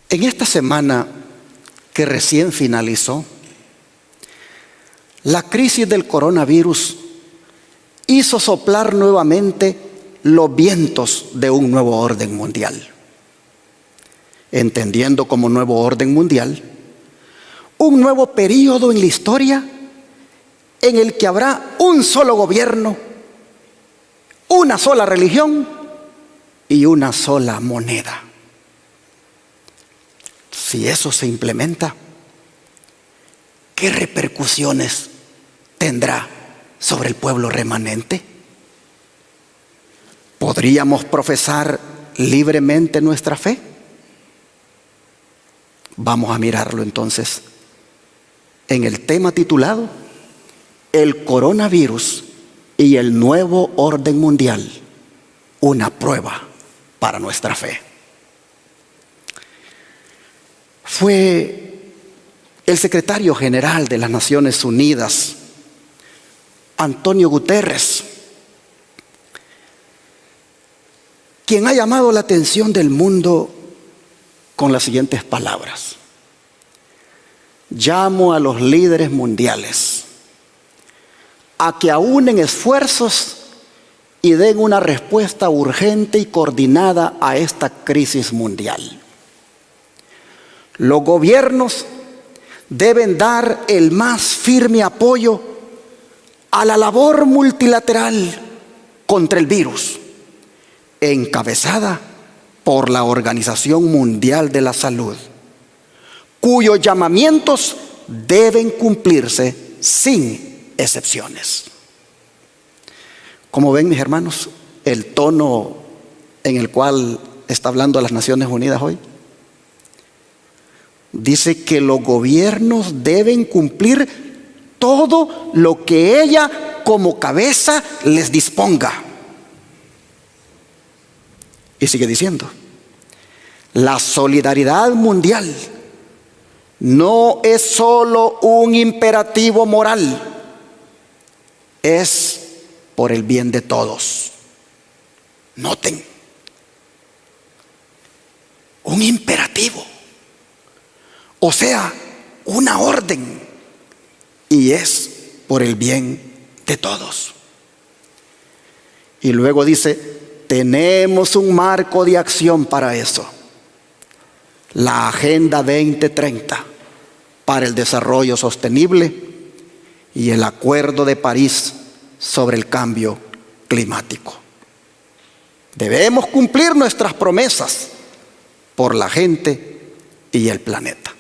En esta semana que recién finalizó, la crisis del coronavirus hizo soplar nuevamente los vientos de un nuevo orden mundial. Entendiendo como nuevo orden mundial un nuevo periodo en la historia en el que habrá un solo gobierno, una sola religión y una sola moneda. Si eso se implementa, ¿qué repercusiones tendrá sobre el pueblo remanente? ¿Podríamos profesar libremente nuestra fe? Vamos a mirarlo entonces en el tema titulado El coronavirus y el nuevo orden mundial, una prueba para nuestra fe. Fue el secretario general de las Naciones Unidas, Antonio Guterres, quien ha llamado la atención del mundo con las siguientes palabras: llamo a los líderes mundiales a que aúnen esfuerzos y den una respuesta urgente y coordinada a esta crisis mundial. Los gobiernos deben dar el más firme apoyo a la labor multilateral contra el virus, encabezada por la Organización Mundial de la Salud, cuyos llamamientos deben cumplirse sin excepciones. Como ven, mis hermanos, el tono en el cual está hablando las Naciones Unidas hoy, dice que los gobiernos deben cumplir todo lo que ella como cabeza les disponga. Y sigue diciendo, la solidaridad mundial no es solo un imperativo moral, es por el bien de todos. Noten, un imperativo, o sea, una orden, y es por el bien de todos. Y luego dice, tenemos un marco de acción para eso: la Agenda 2030 para el Desarrollo Sostenible y el Acuerdo de París sobre el cambio climático. Debemos cumplir nuestras promesas por la gente y el planeta.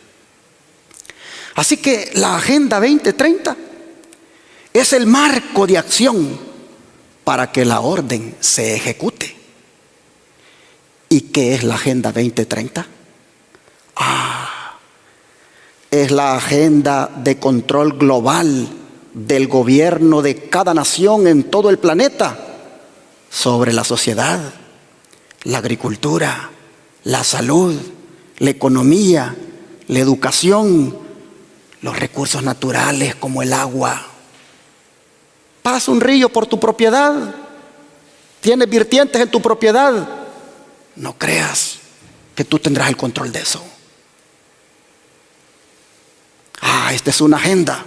Así que la Agenda 2030 es el marco de acción para que la orden se ejecute. ¿Y qué es la Agenda 2030? Es la agenda de control global del gobierno de cada nación en todo el planeta sobre la sociedad, la agricultura, la salud, la economía, la educación, los recursos naturales como el agua. Pasa un río por tu propiedad, tienes vertientes en tu propiedad, no creas que tú tendrás el control de eso. Esta es una agenda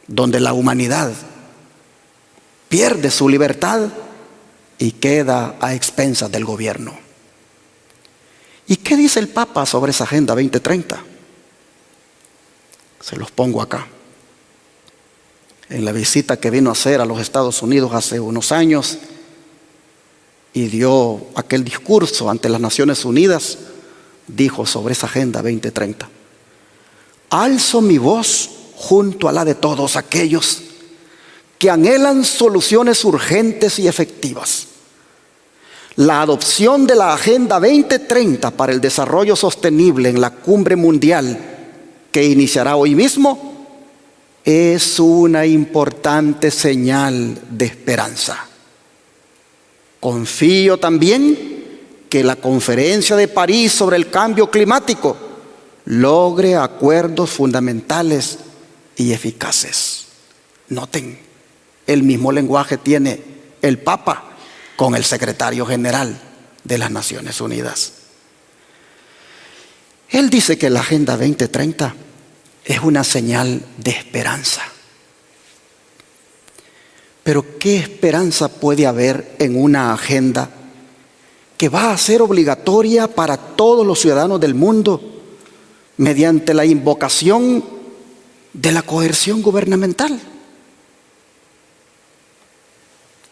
donde la humanidad pierde su libertad y queda a expensas del gobierno. ¿Y qué dice el Papa sobre esa Agenda 2030? Se los pongo acá. En la visita que vino a hacer a los Estados Unidos hace unos años y dio aquel discurso ante las Naciones Unidas, dijo sobre esa Agenda 2030: alzo mi voz junto a la de todos aquellos que anhelan soluciones urgentes y efectivas. La adopción de la Agenda 2030 para el Desarrollo Sostenible en la Cumbre Mundial que iniciará hoy mismo es una importante señal de esperanza. Confío también que la Conferencia de París sobre el cambio climático logre acuerdos fundamentales y eficaces. Noten, el mismo lenguaje tiene el Papa con el secretario general de las Naciones Unidas. Él dice que la Agenda 2030 es una señal de esperanza. Pero ¿qué esperanza puede haber en una agenda que va a ser obligatoria para todos los ciudadanos del mundo mediante la invocación de la coerción gubernamental?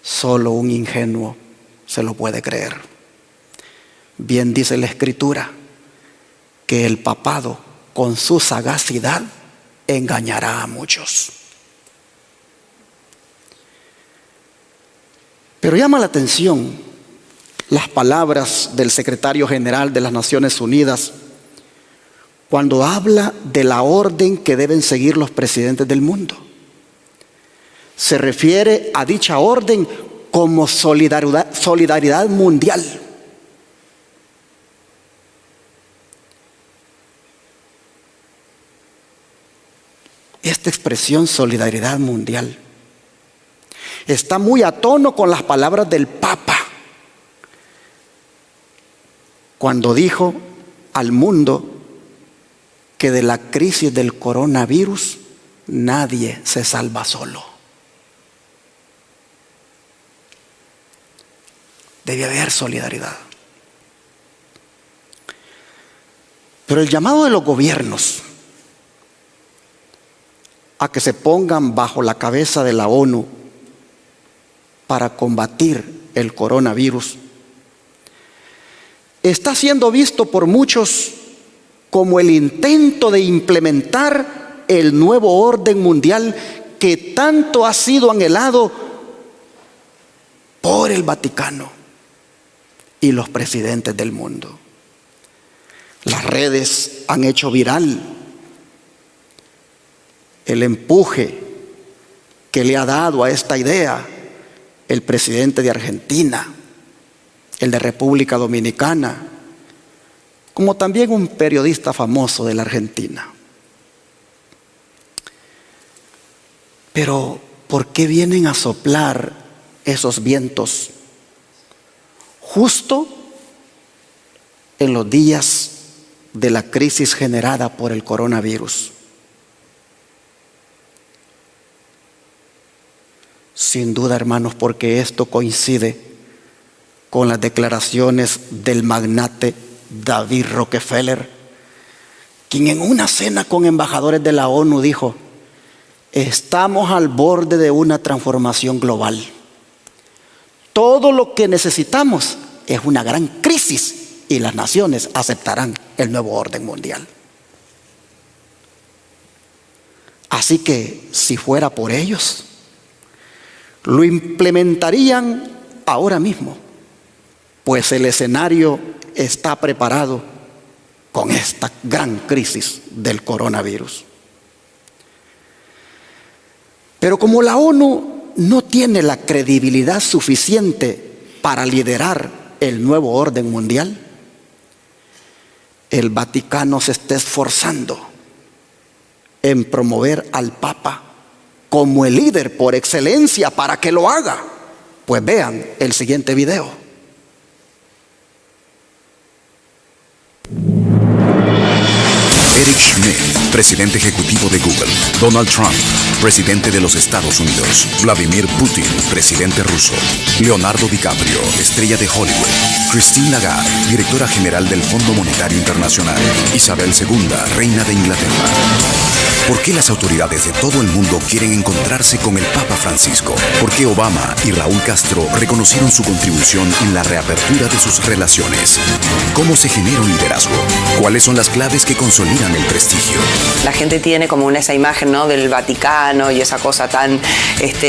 Solo un ingenuo se lo puede creer. Bien dice la Escritura que el papado con su sagacidad engañará a muchos. Pero llama la atención las palabras del secretario general de las Naciones Unidas cuando habla de la orden que deben seguir los presidentes del mundo. Se refiere a dicha orden como solidaridad mundial. Esta expresión solidaridad mundial está muy a tono con las palabras del Papa cuando dijo al mundo que de la crisis del coronavirus nadie se salva solo. Debe haber solidaridad. Pero el llamado de los gobiernos a que se pongan bajo la cabeza de la ONU para combatir el coronavirus está siendo visto por muchos como el intento de implementar el nuevo orden mundial que tanto ha sido anhelado por el Vaticano y los presidentes del mundo. Las redes han hecho viral el empuje que le ha dado a esta idea el presidente de Argentina, el de República Dominicana, como también un periodista famoso de la Argentina. Pero, ¿por qué vienen a soplar esos vientos justo en los días de la crisis generada por el coronavirus? Sin duda, hermanos, porque esto coincide con las declaraciones del magnate David Rockefeller, quien en una cena con embajadores de la ONU dijo: estamos al borde de una transformación global. Todo lo que necesitamos es una gran crisis y las naciones aceptarán el nuevo orden mundial. Así que si fuera por ellos, lo implementarían ahora mismo, pues el escenario está preparado con esta gran crisis del coronavirus. Pero como la ONU no tiene la credibilidad suficiente para liderar el nuevo orden mundial, el Vaticano se está esforzando en promover al Papa como el líder por excelencia para que lo haga. Pues vean el siguiente video. Eric Schmidt, presidente ejecutivo de Google. Donald Trump, presidente de los Estados Unidos. Vladimir Putin, presidente ruso. Leonardo DiCaprio, estrella de Hollywood. Christine Lagarde, directora general del Fondo Monetario Internacional. Isabel II, reina de Inglaterra. ¿Por qué las autoridades de todo el mundo quieren encontrarse con el Papa Francisco? ¿Por qué Obama y Raúl Castro reconocieron su contribución en la reapertura de sus relaciones? ¿Cómo se genera un liderazgo? ¿Cuáles son las claves que consolidan el prestigio? La gente tiene como esa imagen, ¿no?, del Vaticano y esa cosa tan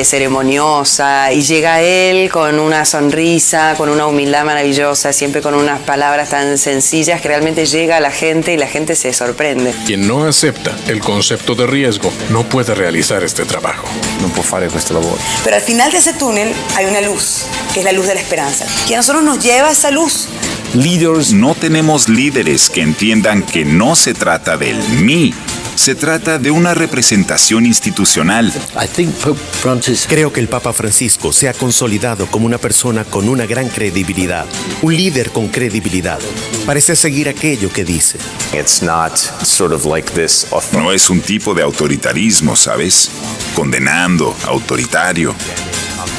ceremoniosa, y llega él con una sonrisa, con una humildad maravillosa, siempre con unas palabras tan sencillas que realmente llega a la gente y la gente se sorprende. Quien no acepta el concepto de riesgo no puede realizar este trabajo. No può fare questo lavoro. Pero al final de ese túnel hay una luz, que es la luz de la esperanza, que a nosotros nos lleva a esa luz. Leaders, No tenemos líderes que entiendan que no se trata del mí, Se trata de una representación institucional. Creo que el Papa Francisco se ha consolidado como una persona con una gran credibilidad, un líder con credibilidad. Parece seguir aquello que dice. No es un tipo de autoritarismo, ¿sabes? Condenando, autoritario.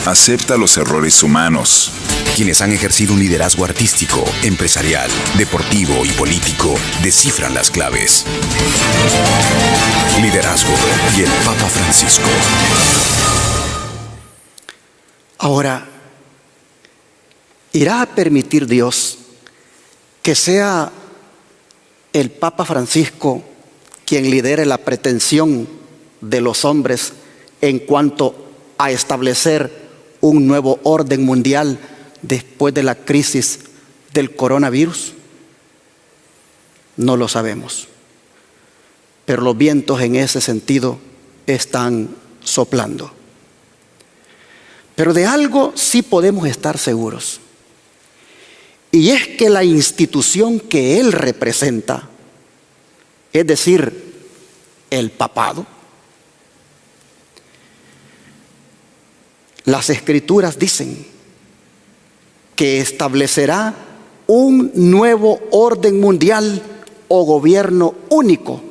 Acepta los errores humanos. Quienes han ejercido un liderazgo artístico, empresarial, deportivo y político descifran las claves. Liderazgo y el Papa Francisco. Ahora, ¿irá a permitir Dios que sea el Papa Francisco quien lidere la pretensión de los hombres en cuanto a establecer un nuevo orden mundial después de la crisis del coronavirus? No lo sabemos, pero los vientos en ese sentido están soplando. Pero de algo sí podemos estar seguros, y es que la institución que él representa, es decir, el papado, las Escrituras dicen que establecerá un nuevo orden mundial o gobierno único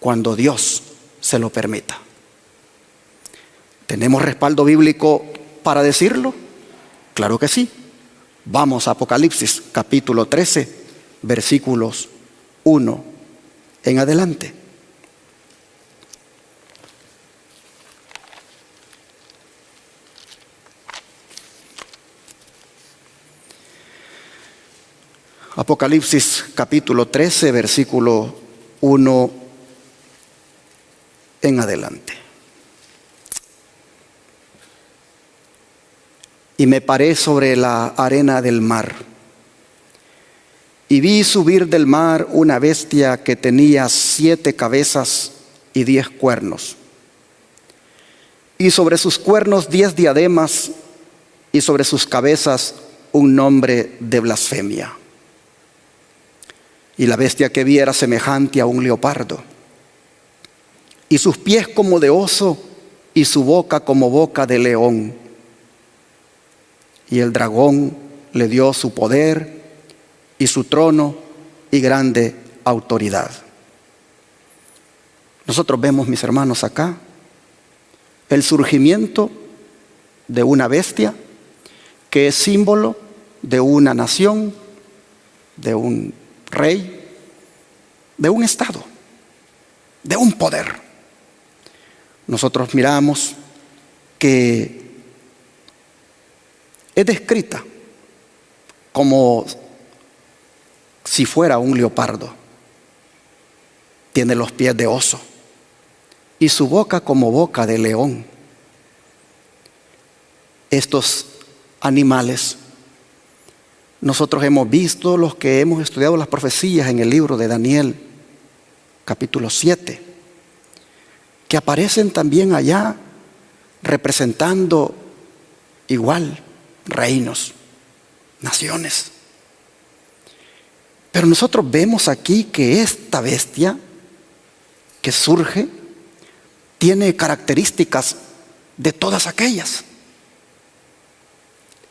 cuando Dios se lo permita. ¿Tenemos respaldo bíblico para decirlo? Claro que sí. Vamos a Apocalipsis capítulo 13, versículos 1 en adelante. Apocalipsis capítulo 13, versículo 1 en adelante. Y me paré sobre la arena del mar, y vi subir del mar una bestia que tenía 7 cabezas y 10 cuernos, y sobre sus cuernos 10 diademas, y sobre sus cabezas un nombre de blasfemia. Y la bestia que vi era semejante a un leopardo, y sus pies como de oso, y su boca como boca de león. Y el dragón le dio su poder y su trono y grande autoridad. Nosotros vemos, mis hermanos, acá el surgimiento de una bestia que es símbolo de una nación, de un rey, de un estado, de un poder. Nosotros miramos que es descrita como si fuera un leopardo. Tiene los pies de oso y su boca como boca de león. Estos animales nosotros hemos visto, los que hemos estudiado las profecías en el libro de Daniel, capítulo 7, que aparecen también allá representando igual reinos, naciones. Pero nosotros vemos aquí que esta bestia que surge tiene características de todas aquellas.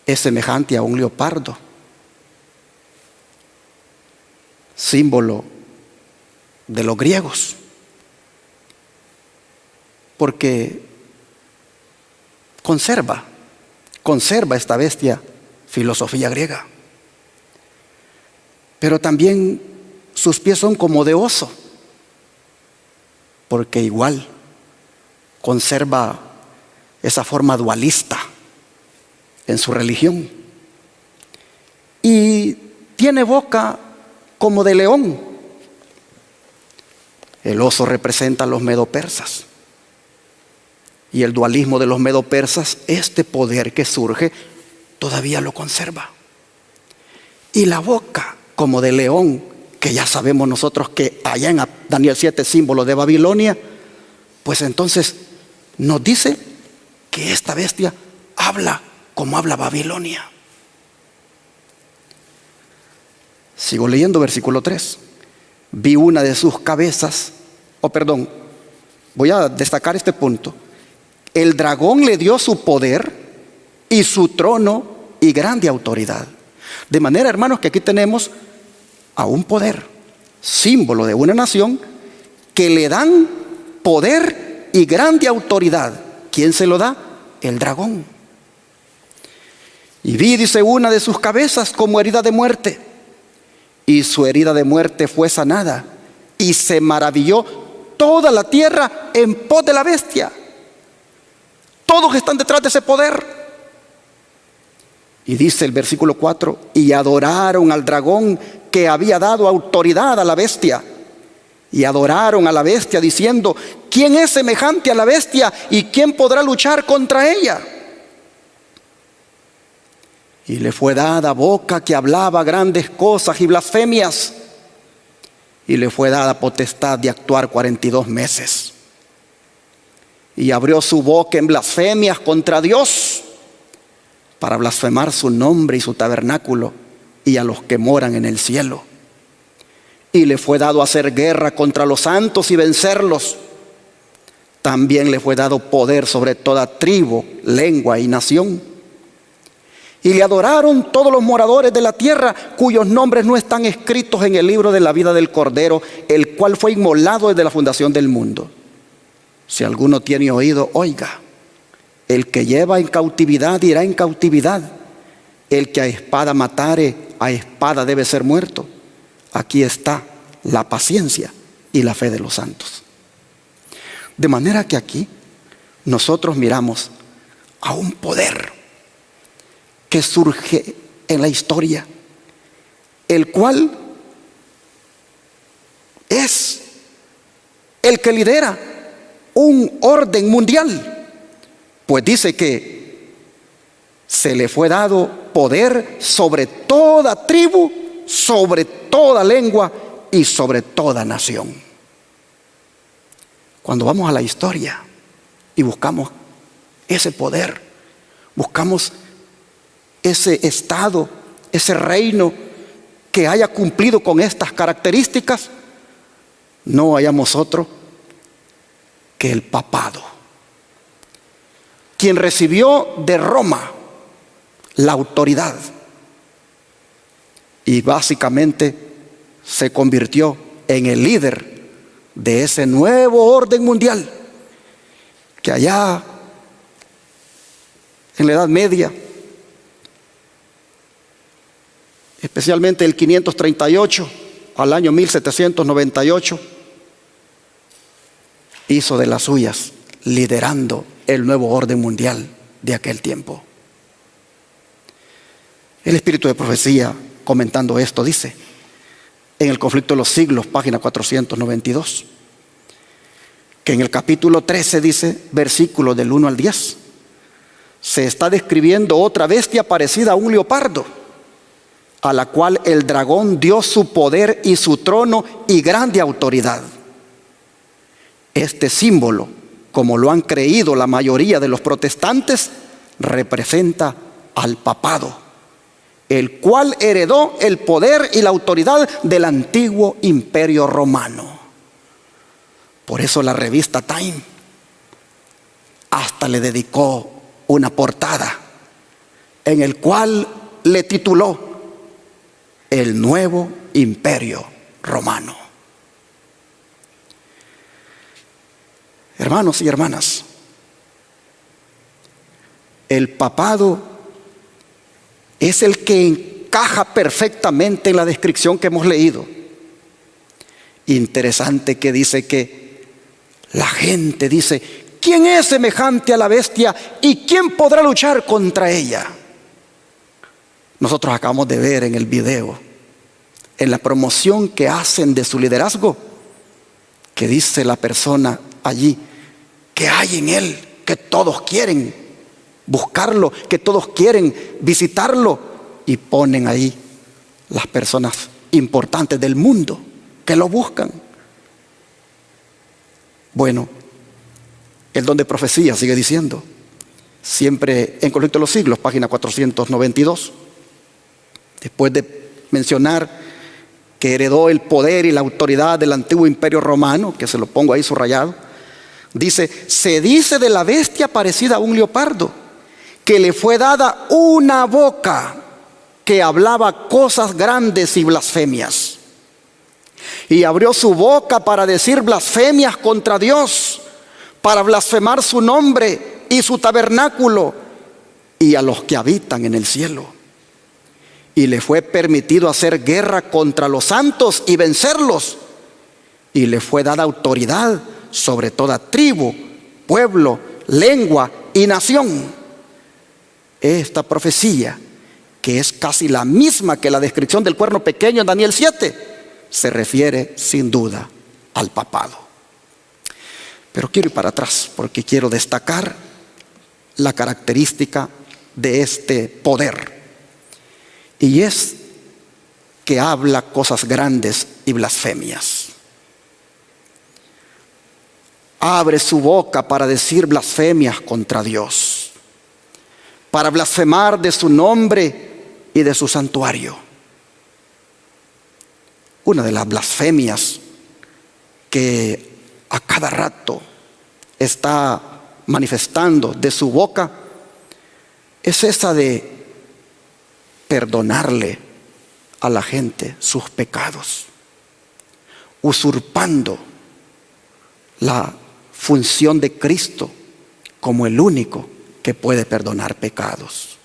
Es semejante a un leopardo, símbolo de los griegos, porque conserva esta bestia filosofía griega. Pero también sus pies son como de oso, porque igual conserva esa forma dualista en su religión. Y tiene boca como de león. El oso representa a los medo-persas. Y el dualismo de los medo-persas, este poder que surge, todavía lo conserva. Y la boca como de león, que ya sabemos nosotros que allá en Daniel 7, símbolo de Babilonia, pues entonces nos dice que esta bestia habla como habla Babilonia. Sigo leyendo versículo 3. vi una de sus cabezas, voy a destacar este punto. El dragón le dio su poder y su trono y grande autoridad. De manera, hermanos, que aquí tenemos a un poder, símbolo de una nación, que le dan poder y grande autoridad. ¿Quién se lo da? El dragón. Y vi, dice, una de sus cabezas como herida de muerte, y su herida de muerte fue sanada, y se maravilló toda la tierra en pos de la bestia. Todos están detrás de ese poder. Y dice el versículo 4, y adoraron al dragón que había dado autoridad a la bestia. Y adoraron a la bestia diciendo, ¿quién es semejante a la bestia y quién podrá luchar contra ella? Y le fue dada boca que hablaba grandes cosas y blasfemias. Y le fue dada potestad de actuar 42 meses. Y abrió su boca en blasfemias contra Dios, para blasfemar su nombre y su tabernáculo y a los que moran en el cielo. Y le fue dado hacer guerra contra los santos y vencerlos. También le fue dado poder sobre toda tribu, lengua y nación. Y le adoraron todos los moradores de la tierra, cuyos nombres no están escritos en el libro de la vida del Cordero, el cual fue inmolado desde la fundación del mundo. Si alguno tiene oído, oiga. El que lleva en cautividad irá en cautividad. El que a espada matare, a espada debe ser muerto. Aquí está la paciencia y la fe de los santos. De manera que aquí nosotros miramos a un poder que surge en la historia, el cual es el que lidera un orden mundial. Pues dice que se le fue dado poder sobre toda tribu, sobre toda lengua y sobre toda nación. Cuando vamos a la historia y buscamos ese poder, buscamos ese estado, ese reino que haya cumplido con estas características, no hallamos otro que el papado, quien recibió de Roma la autoridad y básicamente se convirtió en el líder de ese nuevo orden mundial que allá en la Edad Media, especialmente el 538 al año 1798, hizo de las suyas, liderando el nuevo orden mundial de aquel tiempo. El Espíritu de Profecía, comentando esto, dice, en el Conflicto de los Siglos, página 492, que en el capítulo 13 dice, versículo del 1 al 10, se está describiendo otra bestia parecida a un leopardo, a la cual el dragón dio su poder y su trono y grande autoridad. Este símbolo, como lo han creído la mayoría de los protestantes, representa al papado, el cual heredó el poder y la autoridad del antiguo imperio romano. Por eso la revista Time hasta le dedicó una portada en el cual le tituló El Nuevo Imperio Romano. Hermanos y hermanas, el papado es el que encaja perfectamente en la descripción que hemos leído. Interesante que dice que la gente dice, ¿quién es semejante a la bestia y quién podrá luchar contra ella? Nosotros acabamos de ver en el video, en la promoción que hacen de su liderazgo, que dice la persona allí, que hay en él, que todos quieren buscarlo, que todos quieren visitarlo, y ponen ahí las personas importantes del mundo que lo buscan. Bueno, el don de profecía sigue diciendo, siempre en Conflicto de los Siglos, página 492, después de mencionar que heredó el poder y la autoridad del antiguo imperio romano, que se lo pongo ahí subrayado, dice: se dice de la bestia parecida a un leopardo, que le fue dada una boca que hablaba cosas grandes y blasfemias. Y abrió su boca para decir blasfemias contra Dios, para blasfemar su nombre y su tabernáculo y a los que habitan en el cielo. Y le fue permitido hacer guerra contra los santos y vencerlos. Y le fue dada autoridad sobre toda tribu, pueblo, lengua y nación. Esta profecía, que es casi la misma que la descripción del cuerno pequeño en Daniel 7, se refiere sin duda al papado. Pero quiero ir para atrás porque quiero destacar la característica de este poder. Y es que habla cosas grandes y blasfemias. Abre su boca para decir blasfemias contra Dios, para blasfemar de su nombre y de su santuario. Una de las blasfemias que a cada rato está manifestando de su boca es esa de perdonarle a la gente sus pecados, usurpando la función de Cristo como el único que puede perdonar pecados.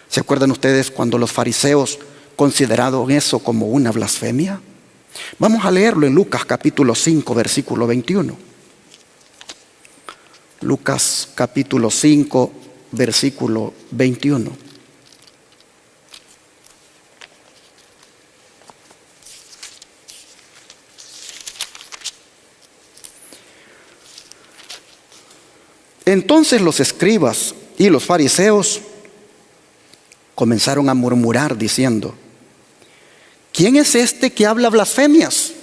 ¿Se acuerdan ustedes cuando los fariseos consideraron eso como una blasfemia? Vamos a leerlo en Lucas capítulo 5, versículo 21. Lucas capítulo 5, versículo 21. Entonces los escribas y los fariseos comenzaron a murmurar diciendo: ¿quién es este que habla blasfemias?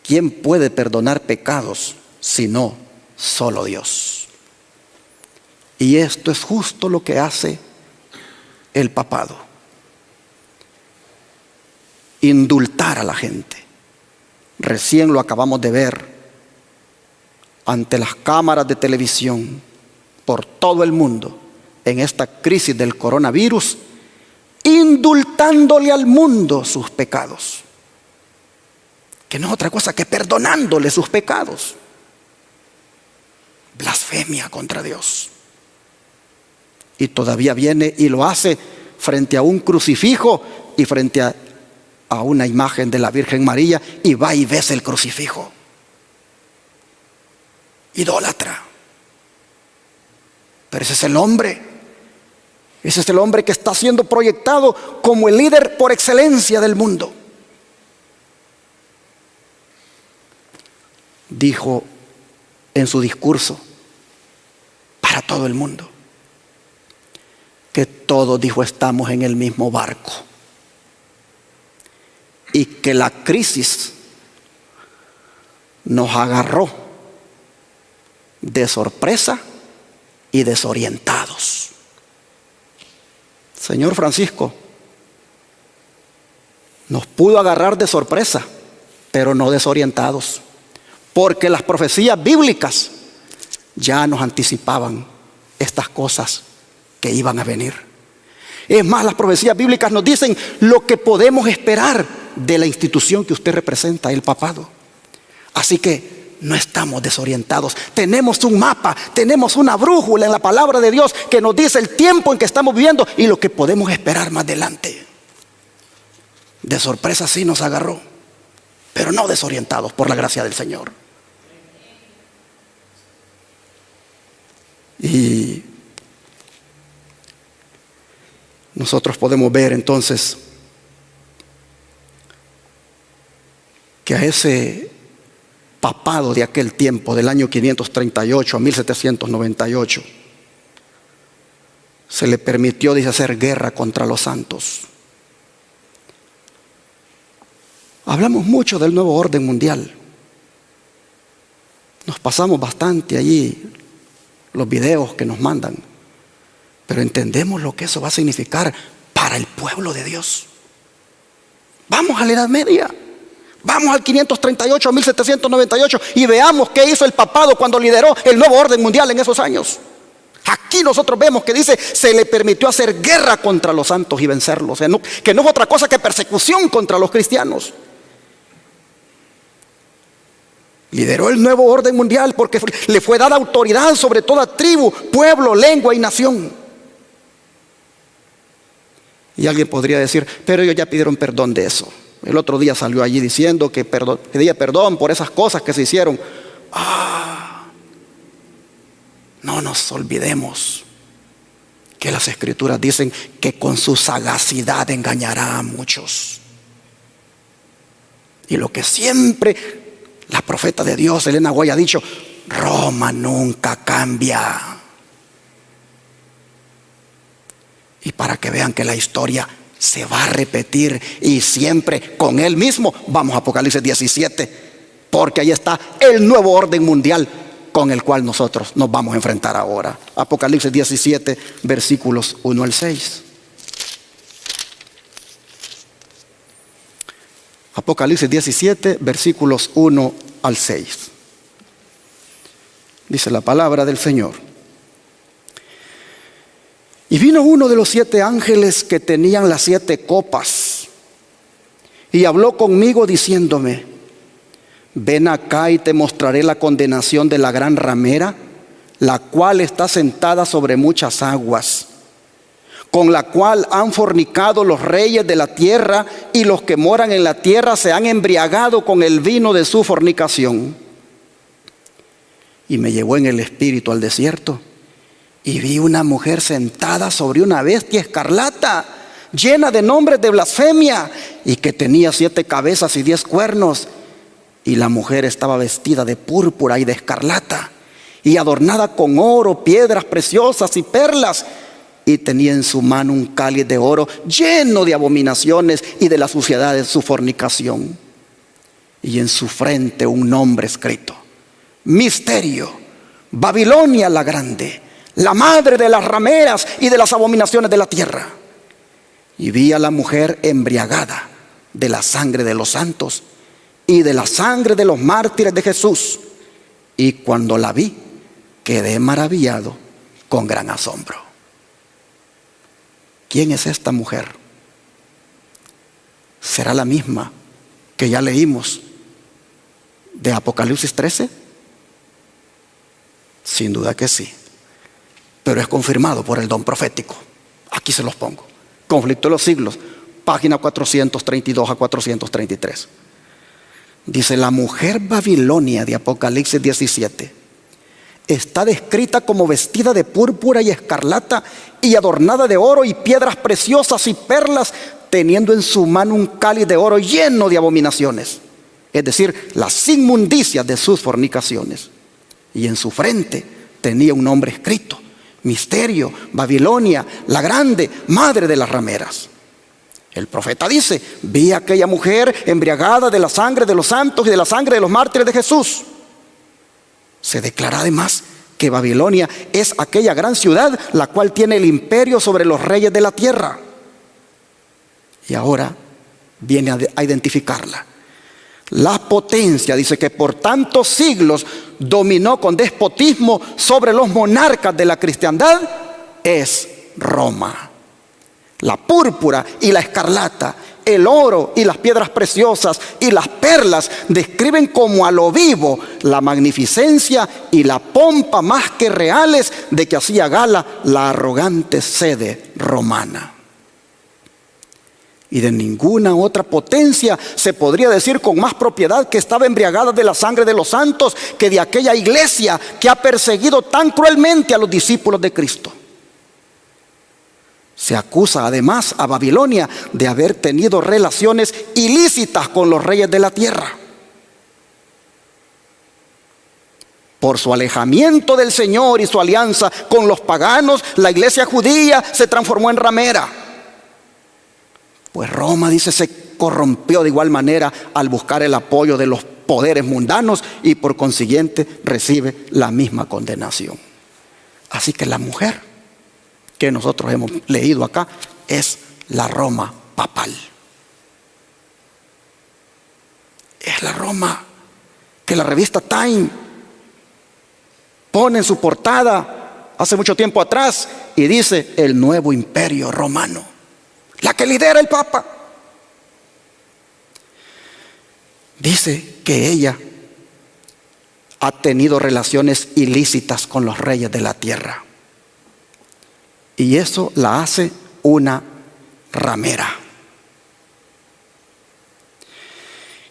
¿Quién puede perdonar pecados sino solo Dios? Y esto es justo lo que hace el papado: indultar a la gente. Recién lo acabamos de ver ante las cámaras de televisión por todo el mundo en esta crisis del coronavirus, indultándole al mundo sus pecados, que no es otra cosa que perdonándole sus pecados. Blasfemia contra Dios. Y todavía viene y lo hace frente a un crucifijo y frente a una imagen de la Virgen María, y va y besa el crucifijo. Idólatra. Pero ese es el hombre. Ese es el hombre que está siendo proyectado como el líder por excelencia del mundo. Dijo en su discurso para todo el mundo que todos, dijo, estamos en el mismo barco, y que la crisis nos agarró de sorpresa y desorientados. Señor Francisco, nos pudo agarrar de sorpresa, pero no desorientados, porque las profecías bíblicas ya nos anticipaban estas cosas que iban a venir. Es más, las profecías bíblicas nos dicen lo que podemos esperar de la institución que usted representa, el papado. Así que no estamos desorientados. Tenemos un mapa, tenemos una brújula en la palabra de Dios que nos dice el tiempo en que estamos viviendo y lo que podemos esperar más adelante. De sorpresa sí nos agarró, pero no desorientados por la gracia del Señor. Y nosotros podemos ver entonces que a ese papado de aquel tiempo, del año 538 a 1798, se le permitió, dice, hacer guerra contra los santos. Hablamos mucho del nuevo orden mundial. Nos pasamos bastante allí los videos que nos mandan, pero entendemos lo que eso va a significar para el pueblo de Dios. Vamos a la Edad Media. Vamos al 538 a 1798 y veamos qué hizo el papado cuando lideró el nuevo orden mundial en esos años. Aquí nosotros vemos que dice, se le permitió hacer guerra contra los santos y vencerlos. O sea, que no es otra cosa que persecución contra los cristianos. Lideró el nuevo orden mundial porque le fue dada autoridad sobre toda tribu, pueblo, lengua y nación. Y alguien podría decir, pero ellos ya pidieron perdón de eso. El otro día salió allí diciendo que pedía perdón por esas cosas que se hicieron. No nos olvidemos que las Escrituras dicen que con su sagacidad engañará a muchos. Y lo que siempre la profeta de Dios, Elena White, ha dicho, Roma nunca cambia. Y para que vean que la historia se va a repetir y siempre con él mismo, vamos a Apocalipsis 17, porque ahí está el nuevo orden mundial con el cual nosotros nos vamos a enfrentar ahora. Apocalipsis 17, versículos 1 al 6. Apocalipsis 17, versículos 1 al 6. Dice la palabra del Señor. Y vino uno de los 7 ángeles que tenían las 7 copas y habló conmigo diciéndome, ven acá y te mostraré la condenación de la gran ramera, la cual está sentada sobre muchas aguas, con la cual han fornicado los reyes de la tierra, y los que moran en la tierra se han embriagado con el vino de su fornicación. Y me llevó en el espíritu al desierto, y vi una mujer sentada sobre una bestia escarlata, llena de nombres de blasfemia, y que tenía 7 cabezas y 10 cuernos. Y la mujer estaba vestida de púrpura y de escarlata, y adornada con oro, piedras preciosas y perlas, y tenía en su mano un cáliz de oro lleno de abominaciones y de la suciedad de su fornicación. Y en su frente un nombre escrito: Misterio, Babilonia la grande, la madre de las rameras y de las abominaciones de la tierra. Y vi a la mujer embriagada de la sangre de los santos y de la sangre de los mártires de Jesús. Y cuando la vi, quedé maravillado con gran asombro. ¿Quién es esta mujer? ¿Será la misma que ya leímos de Apocalipsis 13? Sin duda que sí, pero es confirmado por el don profético. Aquí se los pongo. Conflicto de los siglos, página 432 a 433. Dice, la mujer Babilonia de Apocalipsis 17 está descrita como vestida de púrpura y escarlata y adornada de oro y piedras preciosas y perlas, teniendo en su mano un cáliz de oro lleno de abominaciones, es decir, las inmundicias de sus fornicaciones. Y en su frente tenía un nombre escrito: Misterio, Babilonia la grande, madre de las rameras. El profeta dice, vi a aquella mujer embriagada de la sangre de los santos y de la sangre de los mártires de Jesús. Se declara además que Babilonia es aquella gran ciudad la cual tiene el imperio sobre los reyes de la tierra. Y ahora viene a identificarla. La potencia, dice, que por tantos siglos dominó con despotismo sobre los monarcas de la cristiandad es Roma. La púrpura y la escarlata, el oro y las piedras preciosas y las perlas describen como a lo vivo la magnificencia y la pompa más que reales de que hacía gala la arrogante sede romana. Y de ninguna otra potencia se podría decir con más propiedad que estaba embriagada de la sangre de los santos que de aquella iglesia que ha perseguido tan cruelmente a los discípulos de Cristo. Se acusa además a Babilonia de haber tenido relaciones ilícitas con los reyes de la tierra. Por su alejamiento del Señor y su alianza con los paganos, la iglesia judía se transformó en ramera. Pues Roma, dice, se corrompió de igual manera al buscar el apoyo de los poderes mundanos y por consiguiente recibe la misma condenación. Así que la mujer que nosotros hemos leído acá es la Roma papal. la Roma, que la revista Time pone en su portada hace mucho tiempo atrás y dice el nuevo imperio romano, la que lidera el Papa. Dice que ella ha tenido relaciones ilícitas con los reyes de la tierra. Y eso la hace una ramera.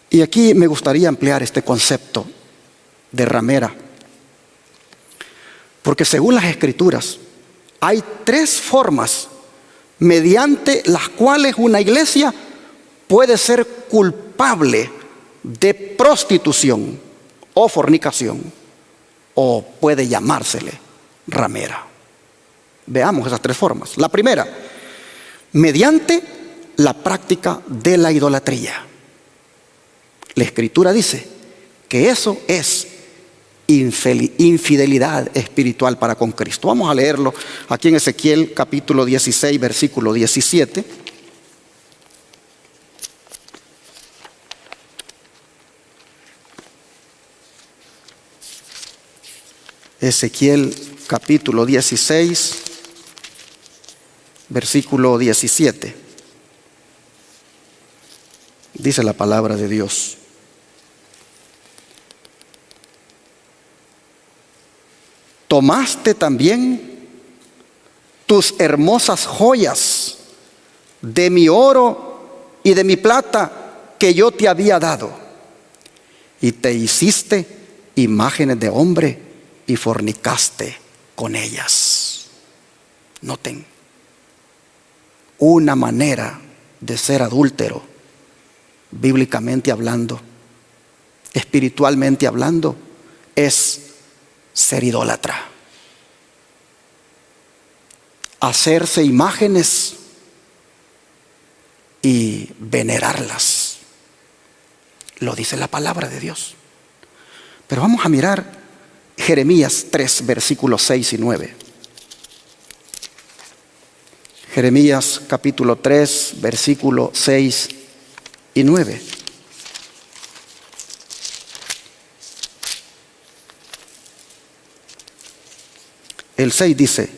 Y aquí me gustaría ampliar este concepto de ramera. Porque según las Escrituras, hay 3 formas mediante las cuales una iglesia puede ser culpable de prostitución o fornicación, o puede llamársele ramera. Veamos esas 3 formas. La primera, mediante la práctica de la idolatría. La Escritura dice que eso es infidelidad espiritual para con Cristo. Vamos a leerlo aquí en Ezequiel capítulo 16, versículo 17. Ezequiel capítulo 16, versículo 17. Dice la palabra de Dios: tomaste también tus hermosas joyas de mi oro y de mi plata que yo te había dado, y te hiciste imágenes de hombre y fornicaste con ellas. Noten, una manera de ser adúltero, bíblicamente hablando, espiritualmente hablando, es ser idólatra. Hacerse imágenes y venerarlas. Lo dice la palabra de Dios. Pero vamos a mirar Jeremías 3, versículos 6 y 9. Jeremías capítulo 3, versículo 6 y 9. El 6 dice: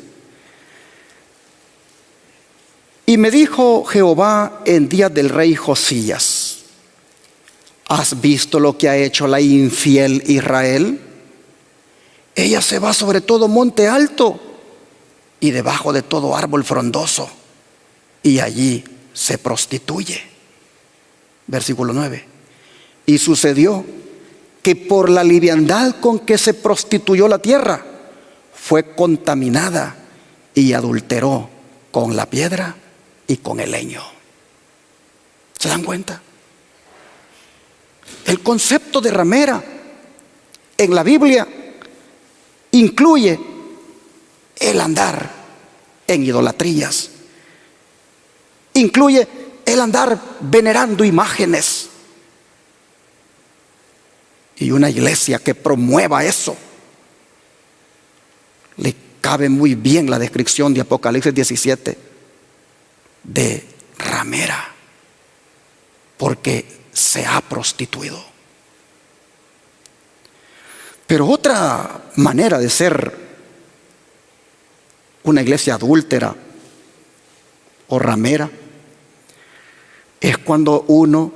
y me dijo Jehová en días del rey Josías: ¿has visto lo que ha hecho la infiel Israel? Ella se va sobre todo monte alto y debajo de todo árbol frondoso, y allí se prostituye. Versículo 9. Y sucedió que por la liviandad con que se prostituyó la tierra, fue contaminada y adulteró con la piedra y con el leño. ¿Se dan cuenta? El concepto de ramera en la Biblia incluye el andar en idolatrías, incluye el andar venerando imágenes. Y una iglesia que promueva eso, le cabe muy bien la descripción de Apocalipsis 17 de ramera, porque se ha prostituido. Pero otra manera de ser una iglesia adúltera o ramera es cuando uno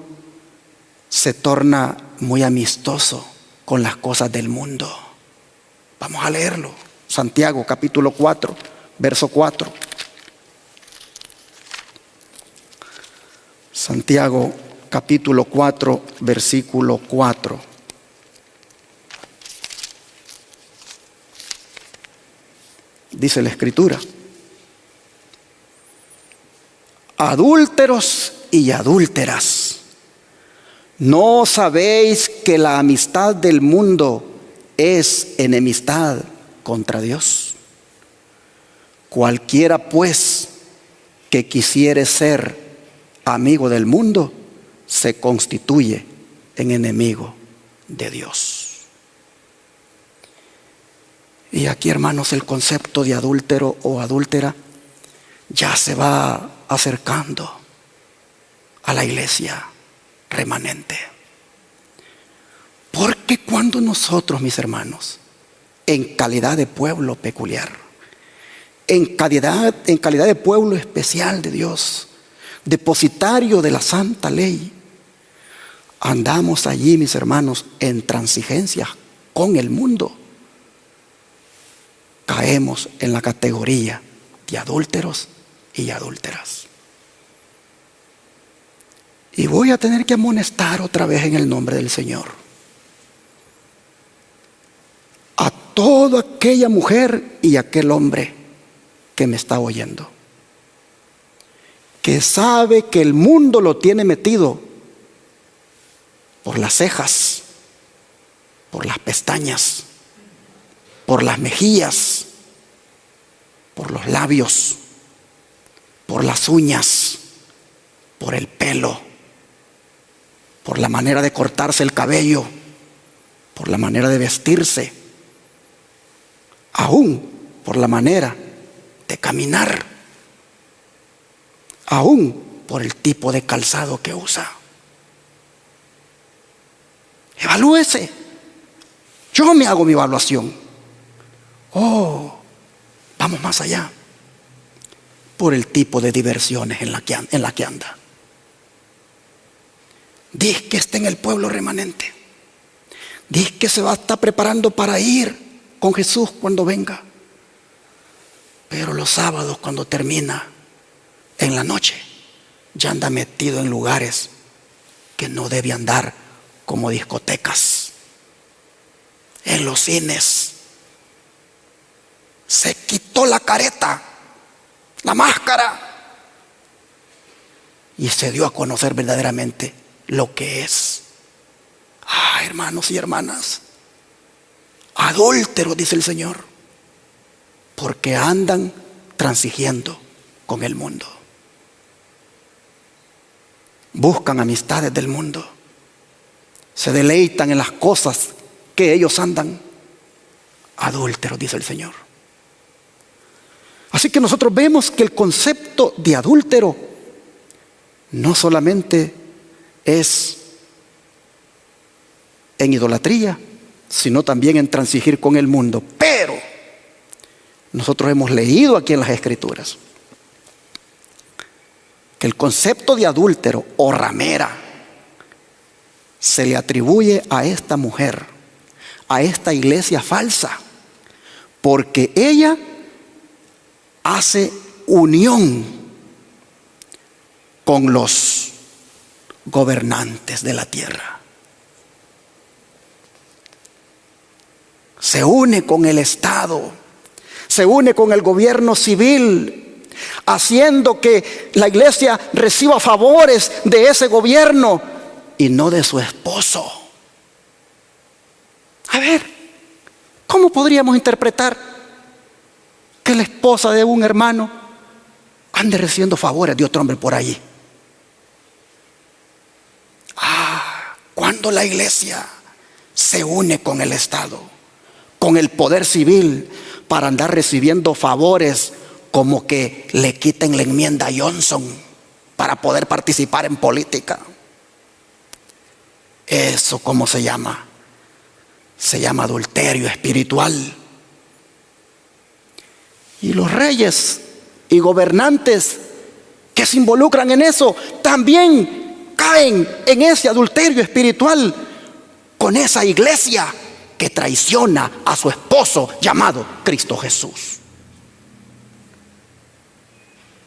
se torna muy amistoso con las cosas del mundo. Vamos a leerlo. Santiago capítulo 4, verso 4. Santiago capítulo 4, versículo 4. Dice la Escritura: adúlteros y adúlteras, ¿no sabéis que la amistad del mundo es enemistad contra Dios? Cualquiera pues que quisiere ser amigo del mundo se constituye en enemigo de Dios. Y aquí, hermanos, el concepto de adúltero o adúltera ya se va acercando a la iglesia remanente. Porque cuando nosotros, mis hermanos, en calidad de pueblo peculiar, en calidad de pueblo especial de Dios, depositario de la santa ley, andamos allí, mis hermanos, en transigencia con el mundo, caemos en la categoría de adúlteros y adúlteras. Y voy a tener que amonestar otra vez en el nombre del Señor a toda aquella mujer y aquel hombre que me está oyendo, que sabe que el mundo lo tiene metido por las cejas, por las pestañas, por las mejillas, por los labios, por las uñas, por el pelo, por la manera de cortarse el cabello, por la manera de vestirse, aún por la manera de caminar, aún por el tipo de calzado que usa. Evalúese. Yo me hago mi evaluación. Vamos más allá. Por el tipo de diversiones en la que anda. Dice que está en el pueblo remanente. Dice que se va a estar preparando para ir con Jesús cuando venga. Pero los sábados, cuando termina en la noche, ya anda metido en lugares que no debe andar, como discotecas, en los cines. Se quitó la careta, la máscara, y se dio a conocer verdaderamente lo que es. Hermanos y hermanas, adúlteros, dice el Señor, porque andan transigiendo con el mundo. Buscan amistades del mundo. Se deleitan en las cosas que ellos andan. Adúlteros, dice el Señor. Así que nosotros vemos que el concepto de adúltero no solamente es en idolatría, sino también en transigir con el mundo. Pero nosotros hemos leído aquí en las Escrituras que el concepto de adúltero o ramera se le atribuye a esta mujer, a esta iglesia falsa, porque ella hace unión con los gobernantes de la tierra. Se une con el Estado, se une con el gobierno civil, haciendo que la iglesia reciba favores de ese gobierno y no de su esposo. A ver, ¿cómo podríamos interpretar que la esposa de un hermano ande recibiendo favores de otro hombre por allí? Cuando la iglesia se une con el Estado, con el poder civil, para andar recibiendo favores, como que le quiten la enmienda a Johnson para poder participar en política. ¿Eso cómo se llama? Se llama adulterio espiritual. Y los reyes y gobernantes que se involucran en eso también caen en ese adulterio espiritual con esa iglesia que traiciona a su esposo llamado Cristo Jesús.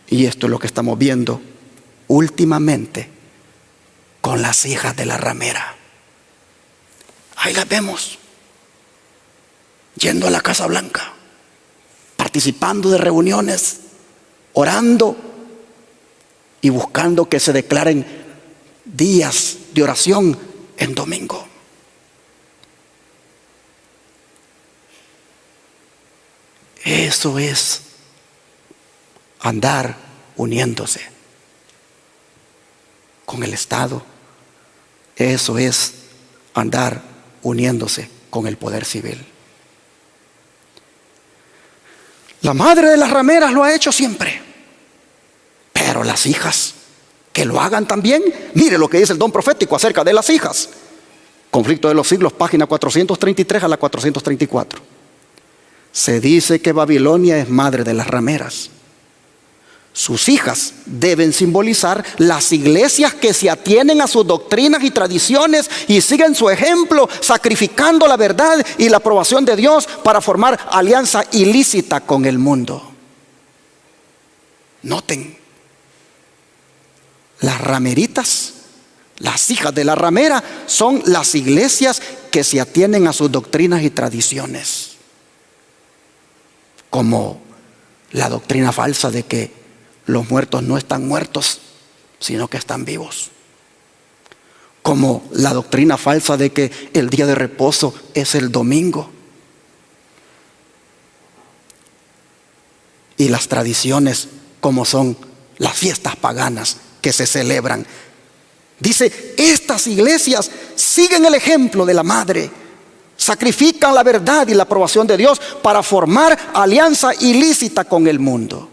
Y esto es lo que estamos viendo últimamente con las hijas de la ramera. Ahí las vemos yendo a la Casa Blanca, participando de reuniones, orando y buscando que se declaren días de oración en domingo. Eso es andar uniéndose con el Estado. Eso es andar uniéndose con el poder civil. La madre de las rameras lo ha hecho siempre, pero las hijas que lo hagan también. Mire lo que dice el don profético acerca de las hijas. Conflicto de los siglos, página 433 a la 434. Se dice que Babilonia es madre de las rameras. Sus hijas deben simbolizar las iglesias que se atienen a sus doctrinas y tradiciones y siguen su ejemplo, sacrificando la verdad y la aprobación de Dios para formar alianza ilícita con el mundo. Noten, las rameritas, las hijas de la ramera, son las iglesias que se atienen a sus doctrinas y tradiciones, como la doctrina falsa de que los muertos no están muertos, sino que están vivos. Como la doctrina falsa de que el día de reposo es el domingo. Y las tradiciones como son las fiestas paganas que se celebran. Dice, estas iglesias siguen el ejemplo de la madre. Sacrifican la verdad y la aprobación de Dios para formar alianza ilícita con el mundo.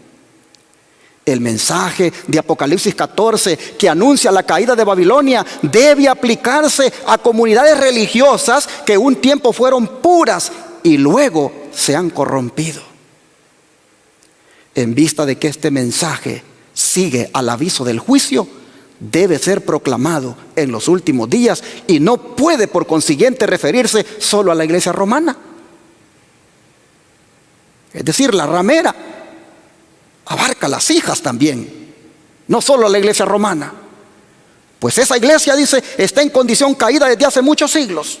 El mensaje de Apocalipsis 14 que anuncia la caída de Babilonia debe aplicarse a comunidades religiosas que un tiempo fueron puras y luego se han corrompido. En vista de que este mensaje sigue al aviso del juicio, debe ser proclamado en los últimos días y no puede por consiguiente referirse solo a la iglesia romana. Es decir, la ramera abarca a las hijas también, no solo a la iglesia romana. Pues esa iglesia, dice, está en condición caída desde hace muchos siglos.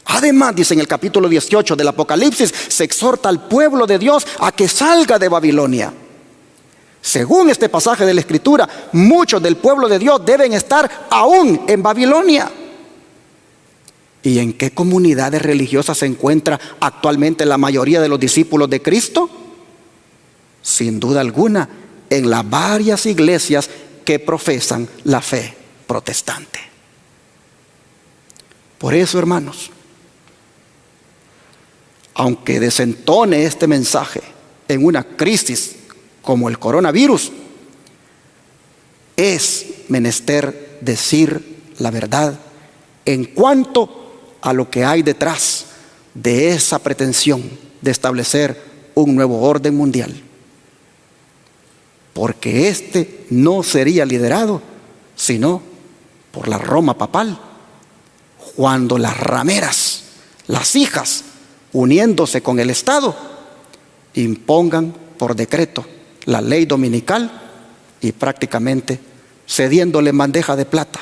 Además, dice en el capítulo 18 del Apocalipsis, se exhorta al pueblo de Dios a que salga de Babilonia. Según este pasaje de la Escritura, muchos del pueblo de Dios deben estar aún en Babilonia. ¿Y en qué comunidades religiosas se encuentra actualmente la mayoría de los discípulos de Cristo? Sin duda alguna, en las varias iglesias que profesan la fe protestante. Por eso, hermanos, aunque desentone este mensaje en una crisis como el coronavirus, es menester decir la verdad en cuanto a lo que hay detrás de esa pretensión de establecer un nuevo orden mundial. Porque este no sería liderado sino por la Roma papal, cuando las rameras, las hijas, uniéndose con el Estado, impongan por decreto la ley dominical y prácticamente cediéndole en bandeja de plata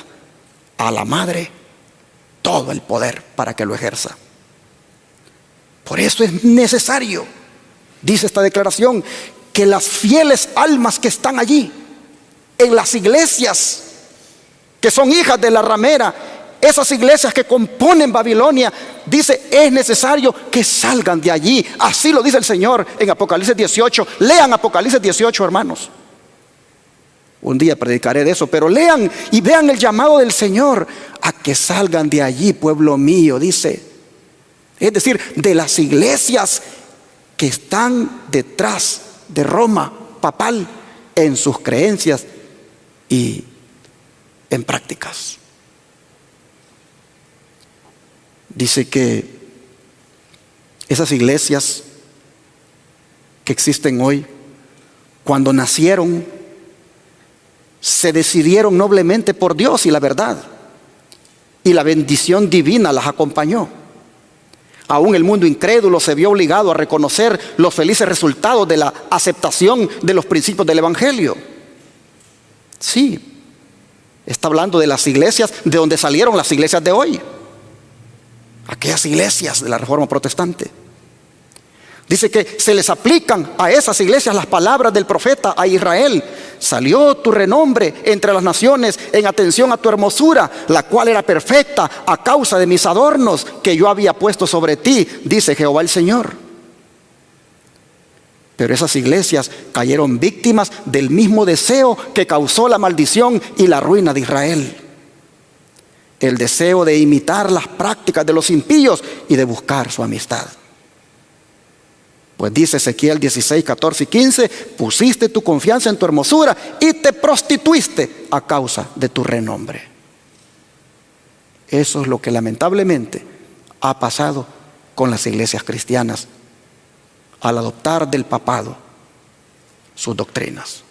a la madre todo el poder para que lo ejerza. Por eso es necesario, dice esta declaración, que las fieles almas que están allí, en las iglesias que son hijas de la ramera, esas iglesias que componen Babilonia, dice, es necesario que salgan de allí. Así lo dice el Señor en Apocalipsis 18. Lean Apocalipsis 18, hermanos. Un día predicaré de eso, pero lean y vean el llamado del Señor a que salgan de allí, pueblo mío, dice. Es decir, de las iglesias que están detrás de Roma papal en sus creencias y en prácticas. Dice que esas iglesias que existen hoy, cuando nacieron, se decidieron noblemente por Dios y la verdad, y la bendición divina las acompañó. Aún el mundo incrédulo se vio obligado a reconocer los felices resultados de la aceptación de los principios del Evangelio. Sí, está hablando de las iglesias de donde salieron las iglesias de hoy, aquellas iglesias de la Reforma Protestante. Dice que se les aplican a esas iglesias las palabras del profeta a Israel: salió tu renombre entre las naciones en atención a tu hermosura, la cual era perfecta a causa de mis adornos que yo había puesto sobre ti, dice Jehová el Señor. Pero esas iglesias cayeron víctimas del mismo deseo que causó la maldición y la ruina de Israel: el deseo de imitar las prácticas de los impíos y de buscar su amistad. Pues dice Ezequiel 16, 14 y 15: pusiste tu confianza en tu hermosura y te prostituiste a causa de tu renombre. Eso es lo que lamentablemente ha pasado con las iglesias cristianas al adoptar del papado sus doctrinas.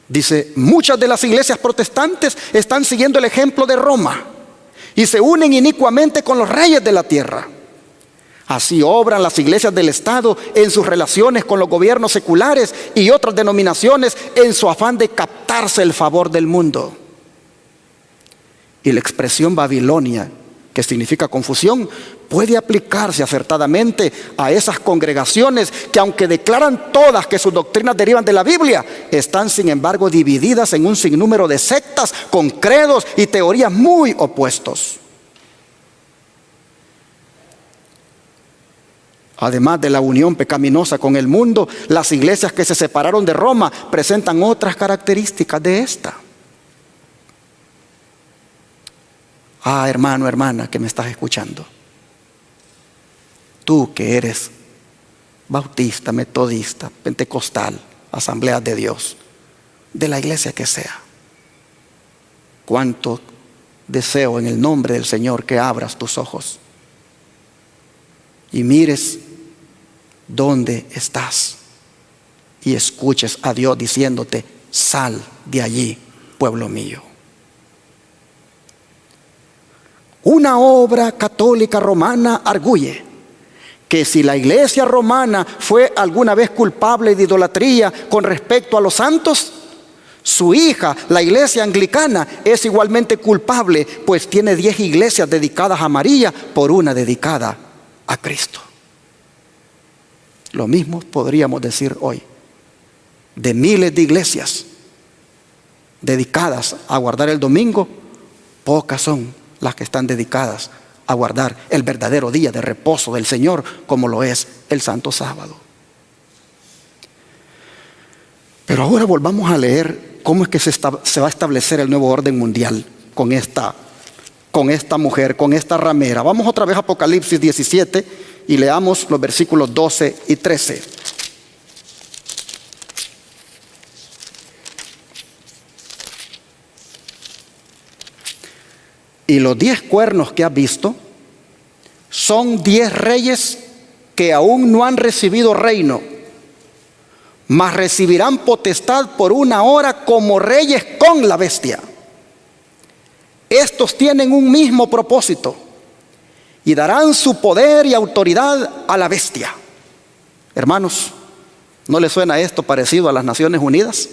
Dice, muchas de las iglesias protestantes están siguiendo el ejemplo de Roma y se unen inicuamente con los reyes de la tierra. Así obran las iglesias del Estado en sus relaciones con los gobiernos seculares y otras denominaciones en su afán de captarse el favor del mundo. Y la expresión Babilonia, que significa confusión, puede aplicarse acertadamente a esas congregaciones que, aunque declaran todas que sus doctrinas derivan de la Biblia, están sin embargo divididas en un sinnúmero de sectas con credos y teorías muy opuestos. Además de la unión pecaminosa con el mundo, las iglesias que se separaron de Roma presentan otras características de esta. Hermano, hermana, que me estás escuchando. Tú que eres bautista, metodista, pentecostal, Asamblea de Dios, de la iglesia que sea. Cuánto deseo en el nombre del Señor que abras tus ojos y mires dónde estás y escuches a Dios diciéndote: sal de allí, pueblo mío. Una obra católica romana arguye que si la iglesia romana fue alguna vez culpable de idolatría con respecto a los santos, su hija, la iglesia anglicana, es igualmente culpable, pues tiene 10 iglesias dedicadas a María por una dedicada a Cristo. Lo mismo podríamos decir hoy de miles de iglesias dedicadas a guardar el domingo. Pocas son las que están dedicadas a guardar el verdadero día de reposo del Señor, como lo es el Santo Sábado. Pero ahora volvamos a leer cómo es que se va a establecer el nuevo orden mundial con esta mujer, con esta ramera. Vamos otra vez a Apocalipsis 17 y leamos los versículos 12 y 13. Y los 10 cuernos que has visto son 10 reyes que aún no han recibido reino, mas recibirán potestad por una hora como reyes con la bestia. Estos tienen un mismo propósito y darán su poder y autoridad a la bestia. Hermanos, ¿no les suena esto parecido a las Naciones Unidas?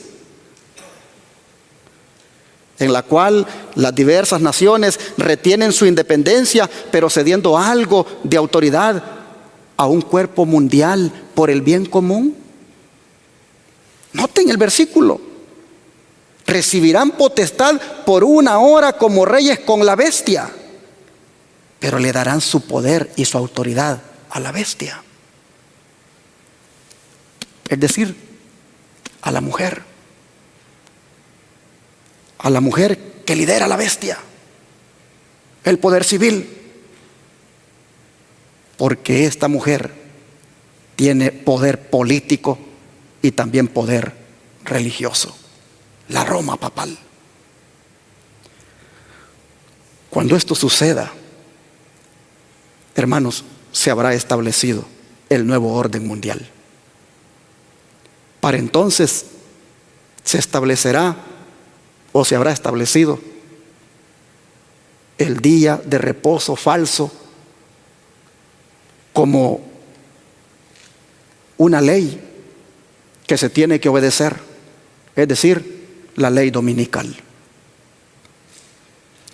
En la cual las diversas naciones retienen su independencia, pero cediendo algo de autoridad a un cuerpo mundial por el bien común. Noten el versículo: recibirán potestad por una hora como reyes con la bestia, pero le darán su poder y su autoridad a la bestia, es decir, a la mujer que lidera a la bestia, el poder civil, porque esta mujer tiene poder político y también poder religioso, la Roma papal. Cuando esto suceda, hermanos, se habrá establecido el nuevo orden mundial. Para entonces se establecerá o se habrá establecido el día de reposo falso como una ley que se tiene que obedecer, es decir, la ley dominical.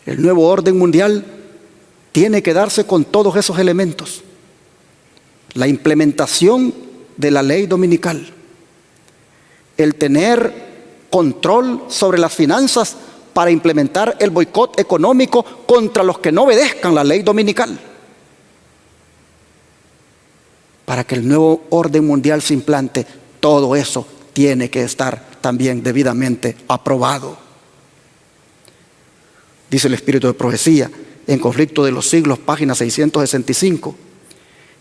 El nuevo orden mundial tiene que darse con todos esos elementos: la implementación de la ley dominical, el tener control sobre las finanzas para implementar el boicot económico contra los que no obedezcan la ley dominical. Para que el nuevo orden mundial se implante, todo eso tiene que estar también debidamente aprobado. Dice el Espíritu de Profecía en Conflicto de los Siglos, página 665,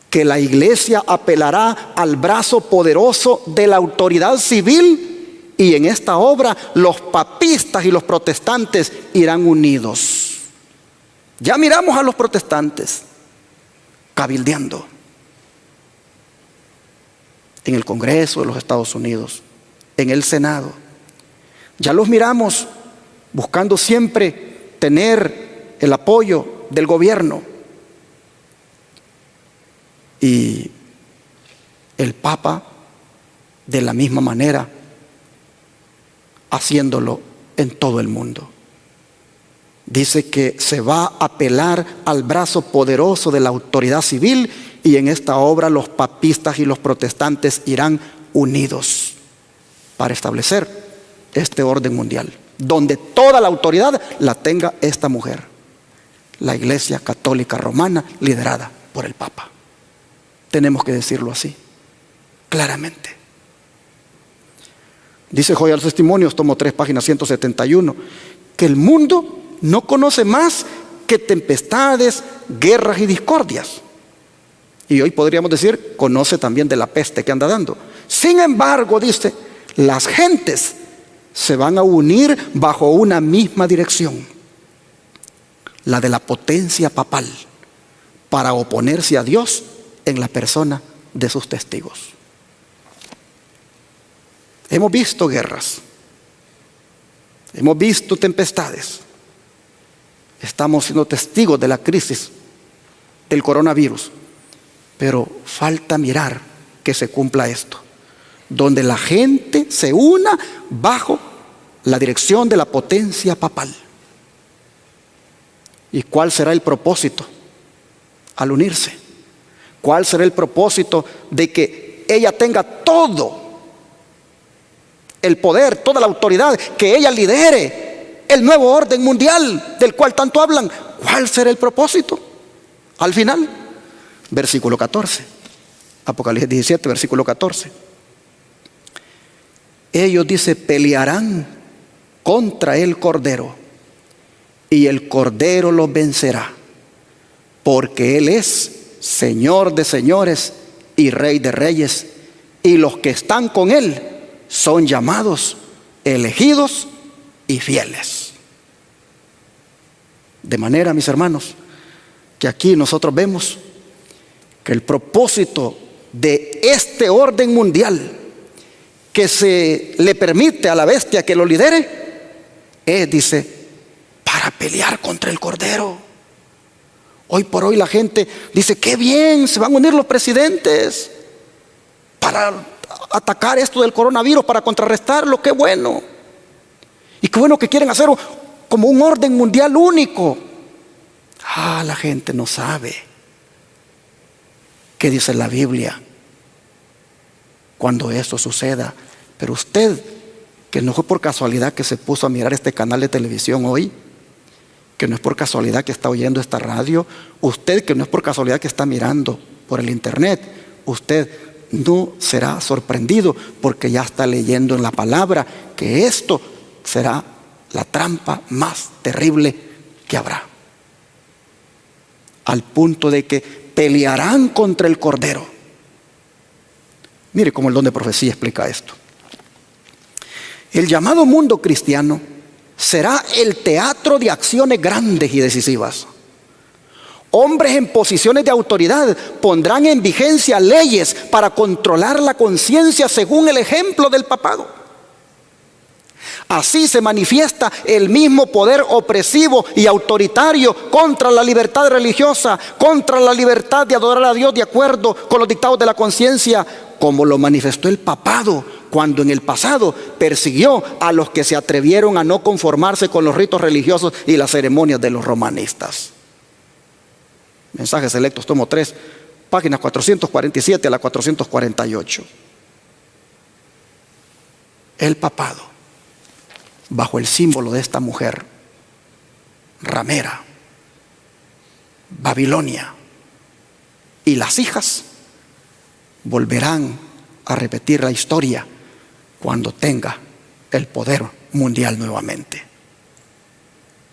que la iglesia apelará al brazo poderoso de la autoridad civil, y en esta obra los papistas y los protestantes irán unidos. Ya miramos a los protestantes cabildeando en el Congreso de los Estados Unidos, en el Senado. Ya los miramos buscando siempre tener el apoyo del gobierno. Y el Papa, de la misma manera, haciéndolo en todo el mundo. Dice que se va a apelar al brazo poderoso de la autoridad civil, y en esta obra los papistas y los protestantes irán unidos para establecer este orden mundial, donde toda la autoridad la tenga esta mujer, la Iglesia Católica Romana, liderada por el Papa. Tenemos que decirlo así, claramente. Dice Joya de los Testimonios, tomo 3, página 171, que el mundo no conoce más que tempestades, guerras y discordias. Y hoy podríamos decir, conoce también de la peste que anda dando. Sin embargo, dice, las gentes se van a unir bajo una misma dirección, la de la potencia papal, para oponerse a Dios en la persona de sus testigos. Hemos visto guerras, hemos visto tempestades, estamos siendo testigos de la crisis del coronavirus, pero falta mirar que se cumpla esto, donde la gente se una bajo la dirección de la potencia papal. ¿Y cuál será el propósito al unirse? ¿Cuál será el propósito de que ella tenga todo el poder, toda la autoridad, que ella lidere el nuevo orden mundial del cual tanto hablan? ¿Cuál será el propósito? Al final, versículo 14, Apocalipsis 17, versículo 14. Ellos, dice, pelearán contra el Cordero, y el Cordero los vencerá, porque Él es Señor de señores y Rey de reyes, y los que están con Él son llamados, elegidos y fieles. De manera, mis hermanos, que aquí nosotros vemos que el propósito de este orden mundial que se le permite a la bestia que lo lidere es, dice, para pelear contra el Cordero. Hoy por hoy la gente dice, qué bien, se van a unir los presidentes para atacar esto del coronavirus, para contrarrestarlo, qué bueno. Y qué bueno que quieren hacer como un orden mundial único. La gente no sabe qué dice la Biblia cuando eso suceda. Pero usted, que no fue por casualidad que se puso a mirar este canal de televisión hoy, que no es por casualidad que está oyendo esta radio, usted que no es por casualidad que está mirando por el internet, usted no será sorprendido porque ya está leyendo en la palabra que esto será la trampa más terrible que habrá, al punto de que pelearán contra el Cordero. Mire cómo el don de profecía explica esto. El llamado mundo cristiano será el teatro de acciones grandes y decisivas. Hombres en posiciones de autoridad pondrán en vigencia leyes para controlar la conciencia según el ejemplo del papado. Así se manifiesta el mismo poder opresivo y autoritario contra la libertad religiosa, contra la libertad de adorar a Dios de acuerdo con los dictados de la conciencia, como lo manifestó el papado cuando en el pasado persiguió a los que se atrevieron a no conformarse con los ritos religiosos y las ceremonias de los romanistas. Mensajes Selectos, tomo 3, páginas 447 a la 448. El papado, bajo el símbolo de esta mujer ramera, Babilonia, y las hijas volverán a repetir la historia cuando tenga el poder mundial nuevamente.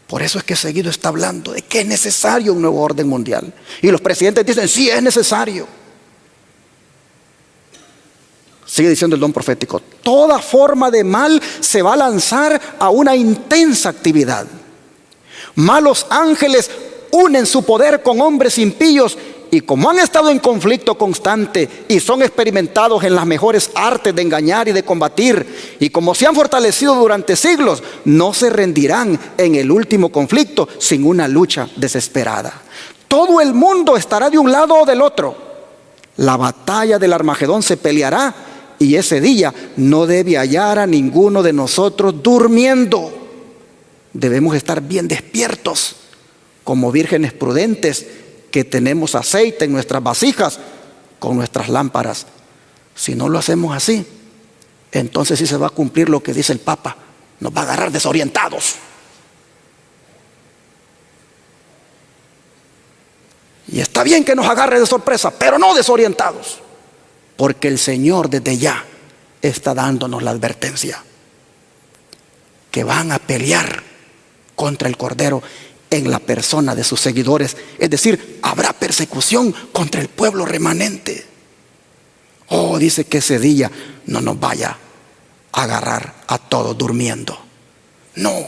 Por eso es que seguido está hablando de que es necesario un nuevo orden mundial. Y los presidentes dicen, sí, es necesario. Sigue diciendo el don profético, toda forma de mal se va a lanzar a una intensa actividad. Malos ángeles unen su poder con hombres impíos, y como han estado en conflicto constante y son experimentados en las mejores artes de engañar y de combatir, y como se han fortalecido durante siglos, no se rendirán en el último conflicto sin una lucha desesperada. Todo el mundo estará de un lado o del otro. La batalla del Armagedón se peleará, y ese día no debe hallar a ninguno de nosotros durmiendo. Debemos estar bien despiertos, como vírgenes prudentes, que tenemos aceite en nuestras vasijas con nuestras lámparas. Si no lo hacemos así, entonces sí se va a cumplir lo que dice el Papa: nos va a agarrar desorientados. Y está bien que nos agarre de sorpresa, pero no desorientados, porque el Señor desde ya está dándonos la advertencia que van a pelear contra el Cordero en la persona de sus seguidores. Es decir, habrá persecución contra el pueblo remanente. Oh, dice que ese día no nos vaya a agarrar a todos durmiendo. No,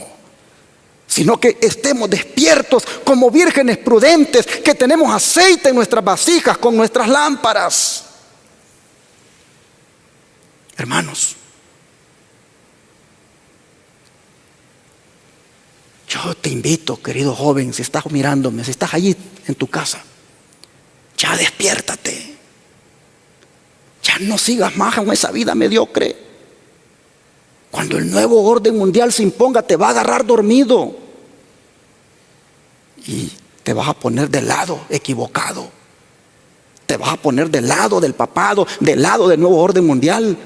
sino que estemos despiertos como vírgenes prudentes, que tenemos aceite en nuestras vasijas con nuestras lámparas. Hermanos, yo te invito, querido joven, si estás mirándome, si estás allí en tu casa, ya despiértate. Ya no sigas más en esa vida mediocre. Cuando el nuevo orden mundial se imponga, te va a agarrar dormido y te vas a poner del lado equivocado. Te vas a poner del lado del papado, del lado del nuevo orden mundial,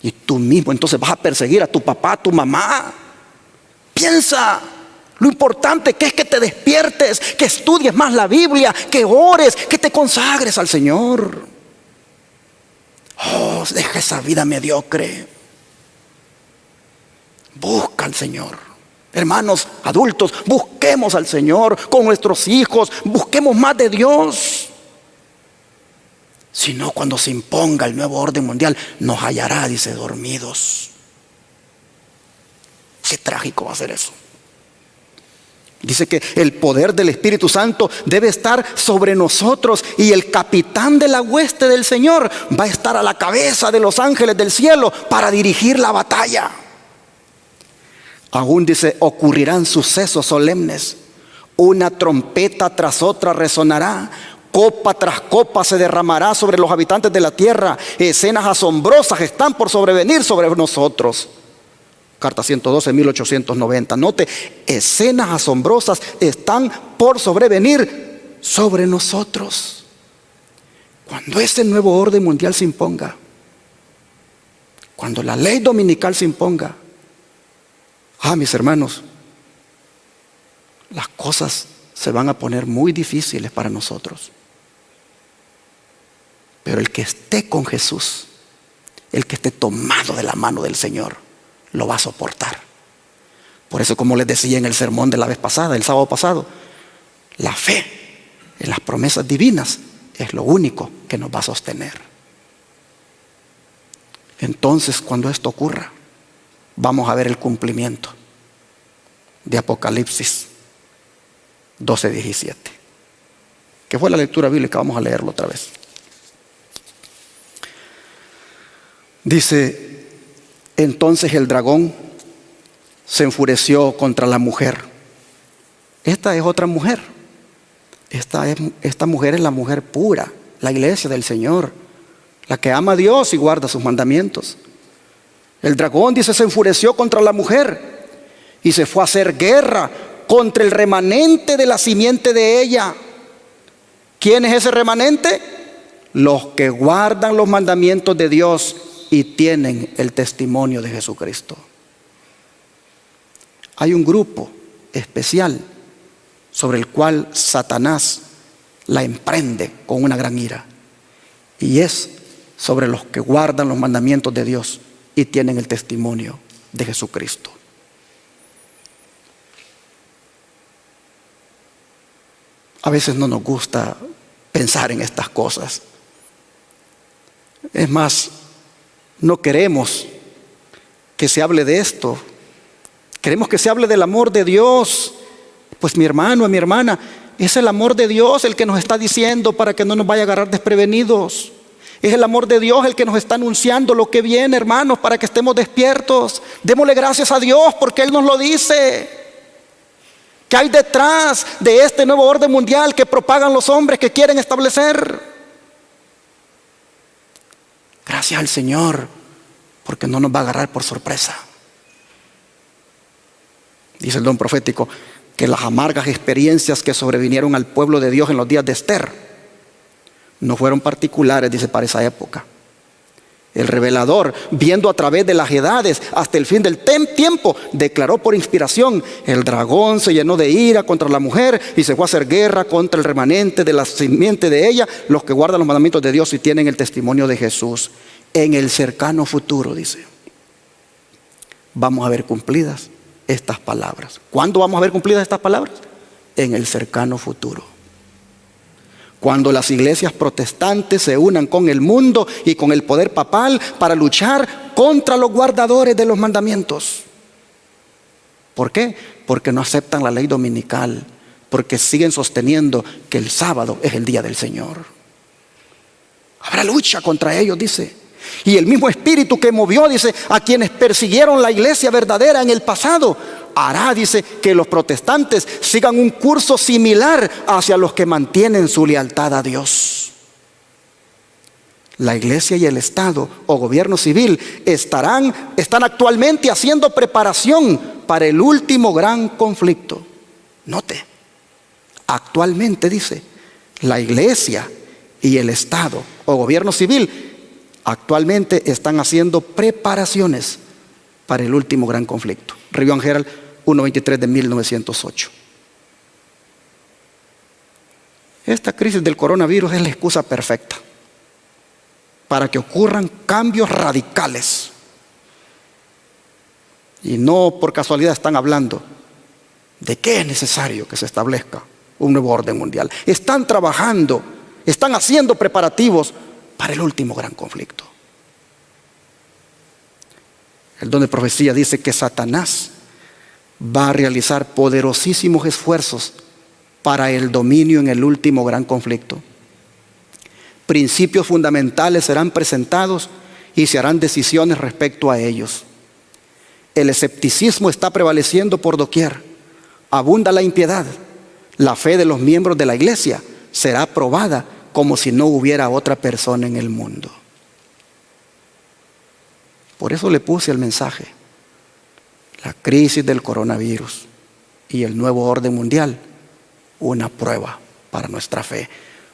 y tú mismo entonces vas a perseguir a tu papá, a tu mamá. Piensa. Lo importante que es que te despiertes, que estudies más la Biblia, que ores, que te consagres al Señor. Oh, deja esa vida mediocre. Busca al Señor. Hermanos adultos, busquemos al Señor con nuestros hijos, busquemos más de Dios. Si no, cuando se imponga el nuevo orden mundial, nos hallará, dice, dormidos. Qué trágico va a ser eso. Dice que el poder del Espíritu Santo debe estar sobre nosotros, y el capitán de la hueste del Señor va a estar a la cabeza de los ángeles del cielo para dirigir la batalla. Aún dice, ocurrirán sucesos solemnes. Una trompeta tras otra resonará. Copa tras copa se derramará sobre los habitantes de la tierra. Escenas asombrosas están por sobrevenir sobre nosotros. Carta 112, 1890. Note, escenas asombrosas están por sobrevenir sobre nosotros. Cuando ese nuevo orden mundial se imponga, cuando la ley dominical se imponga, mis hermanos, las cosas se van a poner muy difíciles para nosotros. Pero el que esté con Jesús, el que esté tomado de la mano del Señor, lo va a soportar. Por eso, como les decía en el sermón de la vez pasada, el sábado pasado, la fe en las promesas divinas es lo único que nos va a sostener. Entonces, cuando esto ocurra, vamos a ver el cumplimiento de Apocalipsis 12:17, que fue la lectura bíblica. Vamos a leerlo otra vez. Dice: entonces el dragón se enfureció contra la mujer. Esta es otra mujer. Esta mujer es la mujer pura, la iglesia del Señor, la que ama a Dios y guarda sus mandamientos. El dragón, dice, se enfureció contra la mujer y se fue a hacer guerra contra el remanente de la simiente de ella. ¿Quién es ese remanente? Los que guardan los mandamientos de Dios y tienen el testimonio de Jesucristo. Hay un grupo especial sobre el cual Satanás la emprende con una gran ira, y es sobre los que guardan los mandamientos de Dios y tienen el testimonio de Jesucristo. A veces no nos gusta pensar en estas cosas. Es más, no queremos que se hable de esto. Queremos que se hable del amor de Dios. Pues mi hermano, mi hermana, Es el amor de Dios el que nos está diciendo para que no nos vaya a agarrar desprevenidos. Es el amor de Dios el que nos está anunciando lo que viene, hermanos, para que estemos despiertos. Démosle gracias a Dios porque Él nos lo dice. ¿Qué hay detrás de este nuevo orden mundial que propagan los hombres que quieren establecer? Gracias al Señor porque no nos va a agarrar por sorpresa. Dice el don profético que las amargas experiencias que sobrevinieron al pueblo de Dios en los días de Esther no fueron particulares, dice, para esa época. El revelador, viendo a través de las edades hasta el fin del tiempo, declaró por inspiración: el dragón se llenó de ira contra la mujer y se fue a hacer guerra contra el remanente de la simiente de ella, los que guardan los mandamientos de Dios y tienen el testimonio de Jesús. En el cercano futuro, dice, vamos a ver cumplidas estas palabras. ¿Cuándo vamos a ver cumplidas estas palabras? En el cercano futuro. Cuando las iglesias protestantes se unan con el mundo y con el poder papal para luchar contra los guardadores de los mandamientos. ¿Por qué? Porque no aceptan la ley dominical, porque siguen sosteniendo que el sábado es el día del Señor. Habrá lucha contra ellos, dice. Y el mismo espíritu que movió, dice, a quienes persiguieron la iglesia verdadera en el pasado, hará, dice, que los protestantes sigan un curso similar hacia los que mantienen su lealtad a Dios. La iglesia y el Estado o gobierno civil están actualmente haciendo preparación para el último gran conflicto. Note, actualmente, dice, la iglesia y el Estado o gobierno civil actualmente están haciendo preparaciones para el último gran conflicto. Review and Herald 1/23 de 1908. Esta crisis del coronavirus es la excusa perfecta para que ocurran cambios radicales. Y no por casualidad están hablando de que es necesario que se establezca un nuevo orden mundial. Están trabajando, están haciendo preparativos para el último gran conflicto. El don de profecía dice que Satanás va a realizar poderosísimos esfuerzos para el dominio en el último gran conflicto. Principios fundamentales serán presentados y se harán decisiones respecto a ellos. El escepticismo está prevaleciendo por doquier. Abunda la impiedad. La fe de los miembros de la iglesia será probada como si no hubiera otra persona en el mundo. Por eso le puse el mensaje: la crisis del coronavirus y el nuevo orden mundial, una prueba para nuestra fe.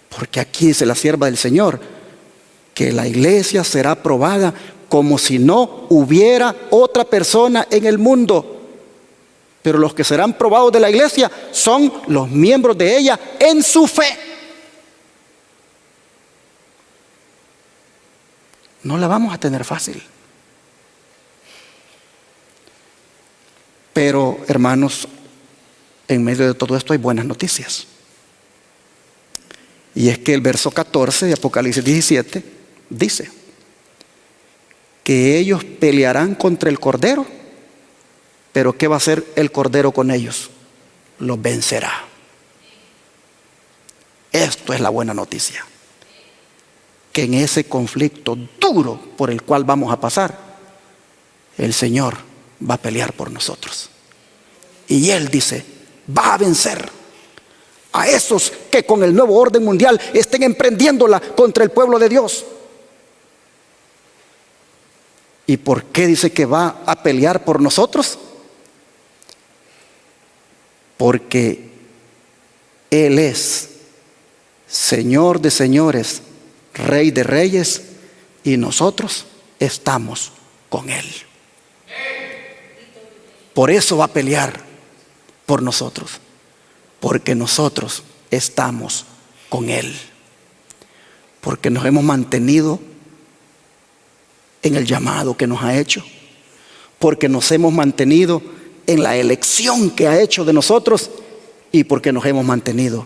Porque aquí dice la sierva del Señor que la iglesia será probada como si no hubiera otra persona en el mundo. Pero los que serán probados de la iglesia son los miembros de ella en su fe. No la vamos a tener fácil. Pero, hermanos, en medio de todo esto hay buenas noticias. Y es que el verso 14 de Apocalipsis 17 dice que ellos pelearán contra el Cordero, pero ¿qué va a hacer el Cordero con ellos? Los vencerá. Esto es la buena noticia. Que en ese conflicto duro por el cual vamos a pasar, el Señor va a pelear por nosotros. Y Él dice, va a vencer a esos que con el nuevo orden mundial estén emprendiéndola contra el pueblo de Dios. ¿Y por qué dice que va a pelear por nosotros? Porque Él es Señor de señores, Rey de reyes, y nosotros estamos con Él. Por eso va a pelear por nosotros, porque nosotros estamos con Él, porque nos hemos mantenido en el llamado que nos ha hecho, porque nos hemos mantenido en la elección que ha hecho de nosotros y porque nos hemos mantenido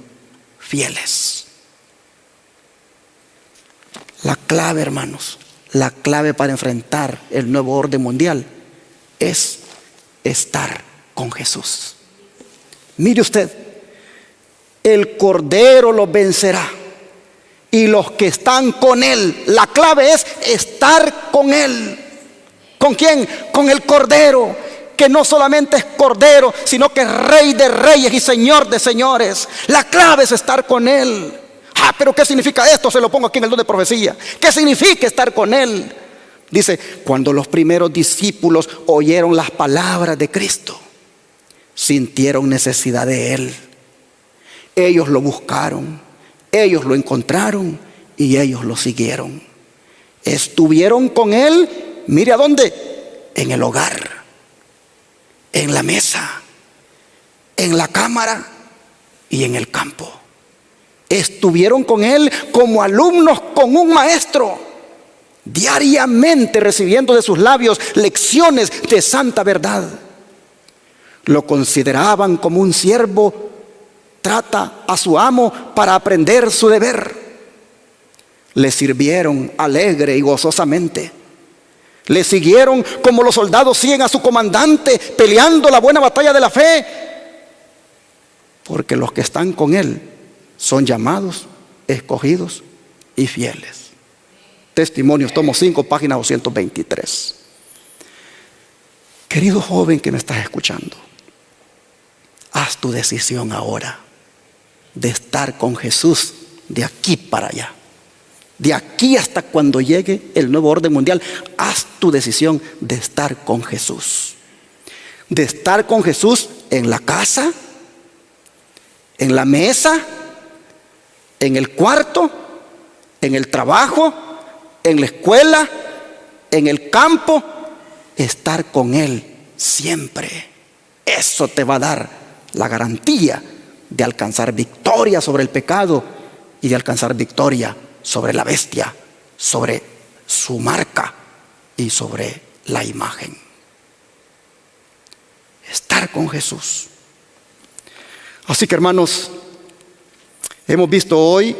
fieles. La clave, hermanos, la clave para enfrentar el nuevo orden mundial es estar con Jesús. Mire usted, el Cordero los vencerá. Y los que están con Él, la clave es estar con Él. ¿Con quién? Con el Cordero, que no solamente es Cordero, sino que es Rey de reyes y Señor de señores. La clave es estar con Él. Pero ¿qué significa esto? Se lo pongo aquí en el don de profecía. ¿Qué significa estar con Él? Dice, cuando los primeros discípulos oyeron las palabras de Cristo, sintieron necesidad de Él. Ellos lo buscaron, ellos lo encontraron y ellos lo siguieron. Estuvieron con Él, mire a dónde, en el hogar, en la mesa, en la cámara y en el campo. Estuvieron con Él como alumnos con un maestro, diariamente recibiendo de sus labios lecciones de santa verdad. Lo consideraban como un siervo trata a su amo para aprender su deber. Le sirvieron alegre y gozosamente. Le siguieron como los soldados siguen a su comandante, peleando la buena batalla de la fe. Porque los que están con Él son llamados, escogidos y fieles. Testimonios, tomo 5, página 223. Querido joven que me estás escuchando, haz tu decisión ahora de estar con Jesús de aquí para allá. De aquí hasta cuando llegue el nuevo orden mundial, haz tu decisión de estar con Jesús. De estar con Jesús en la casa, en la mesa, en el cuarto, en el trabajo, en la escuela, en el campo. Estar con Él siempre. Eso te va a dar la garantía de alcanzar victoria sobre el pecado y de alcanzar victoria sobre la bestia, sobre su marca y sobre la imagen. Estar con Jesús. Así que, hermanos, hemos visto hoy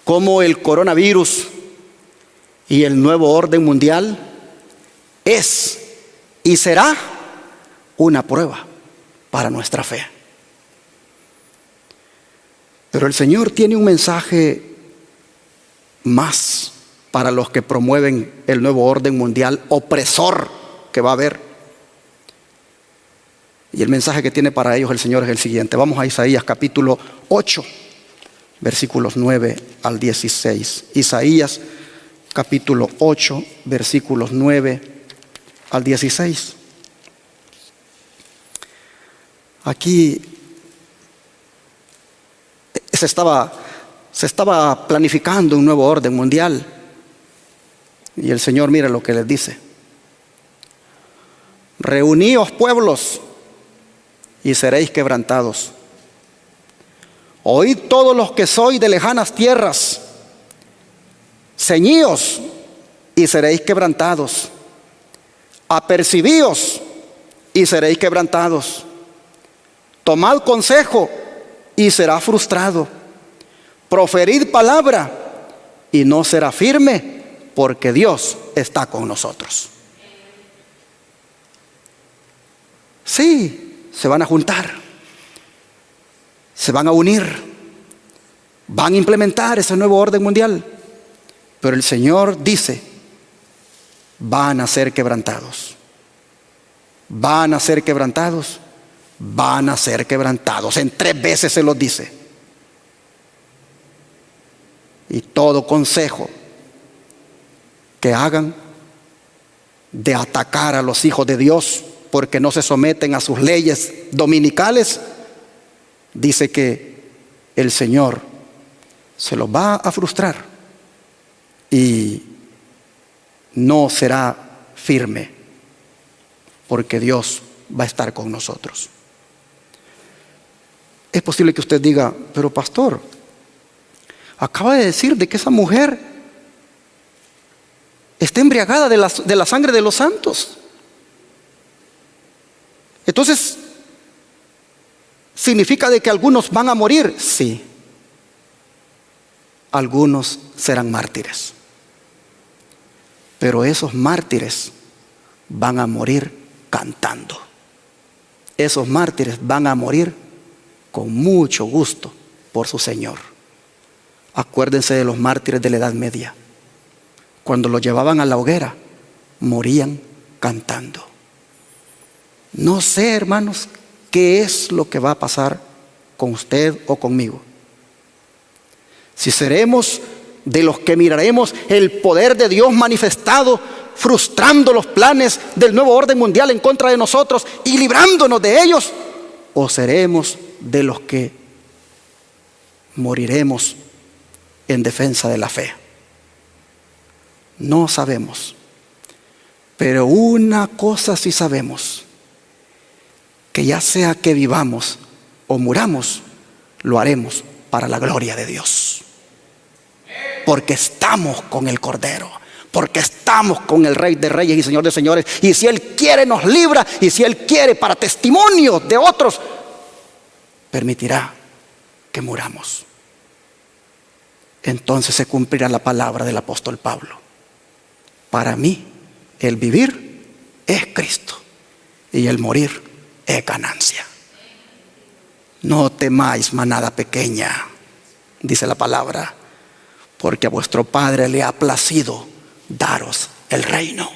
cómo el coronavirus y el nuevo orden mundial es y será una prueba para nuestra fe. Pero el Señor tiene un mensaje más para los que promueven el nuevo orden mundial opresor que va a haber. Y el mensaje que tiene para ellos el Señor es el siguiente. Vamos a Isaías capítulo 8, versículos 9 al 16. Isaías capítulo 8, versículos 9 al 16. Aquí se estaba planificando un nuevo orden mundial. Y el Señor, mira lo que les dice. Reuníos pueblos y seréis quebrantados. Oíd todos los que sois de lejanas tierras. Ceñíos y seréis quebrantados. Apercibíos y seréis quebrantados. Tomad consejo y será frustrado. Proferid palabra y no será firme, porque Dios está con nosotros. Sí, se van a juntar, se van a unir, van a implementar ese nuevo orden mundial. Pero el Señor dice, van a ser quebrantados. Van a ser quebrantados. Van a ser quebrantados. En 3 veces se los dice. Y todo consejo que hagan de atacar a los hijos de Dios porque no se someten a sus leyes dominicales, dice que el Señor se los va a frustrar y no será firme, porque Dios va a estar con nosotros. Es posible que usted diga, pero pastor, acaba de decir de que esa mujer está embriagada de la sangre de los santos. Entonces, ¿significa de que algunos van a morir? Sí. Algunos serán mártires. Pero esos mártires van a morir cantando. Esos mártires van a morir con mucho gusto por su Señor. Acuérdense de los mártires de la Edad Media. Cuando los llevaban a la hoguera, morían cantando. No sé, hermanos, qué es lo que va a pasar con usted o conmigo. Si seremos de los que miraremos el poder de Dios manifestado, frustrando los planes del nuevo orden mundial en contra de nosotros y librándonos de ellos, o seremos de los que moriremos en defensa de la fe. No sabemos, pero una cosa sí sabemos, que ya sea que vivamos o muramos, lo haremos para la gloria de Dios. Porque estamos con el Cordero, porque estamos con el Rey de Reyes y Señor de Señores. Y si Él quiere nos libra, y si Él quiere para testimonio de otros, permitirá que muramos. Entonces se cumplirá la palabra del apóstol Pablo. Para mí, el vivir es Cristo y el morir es ganancia. No temáis, manada pequeña, dice la palabra, porque a vuestro Padre le ha placido daros el reino.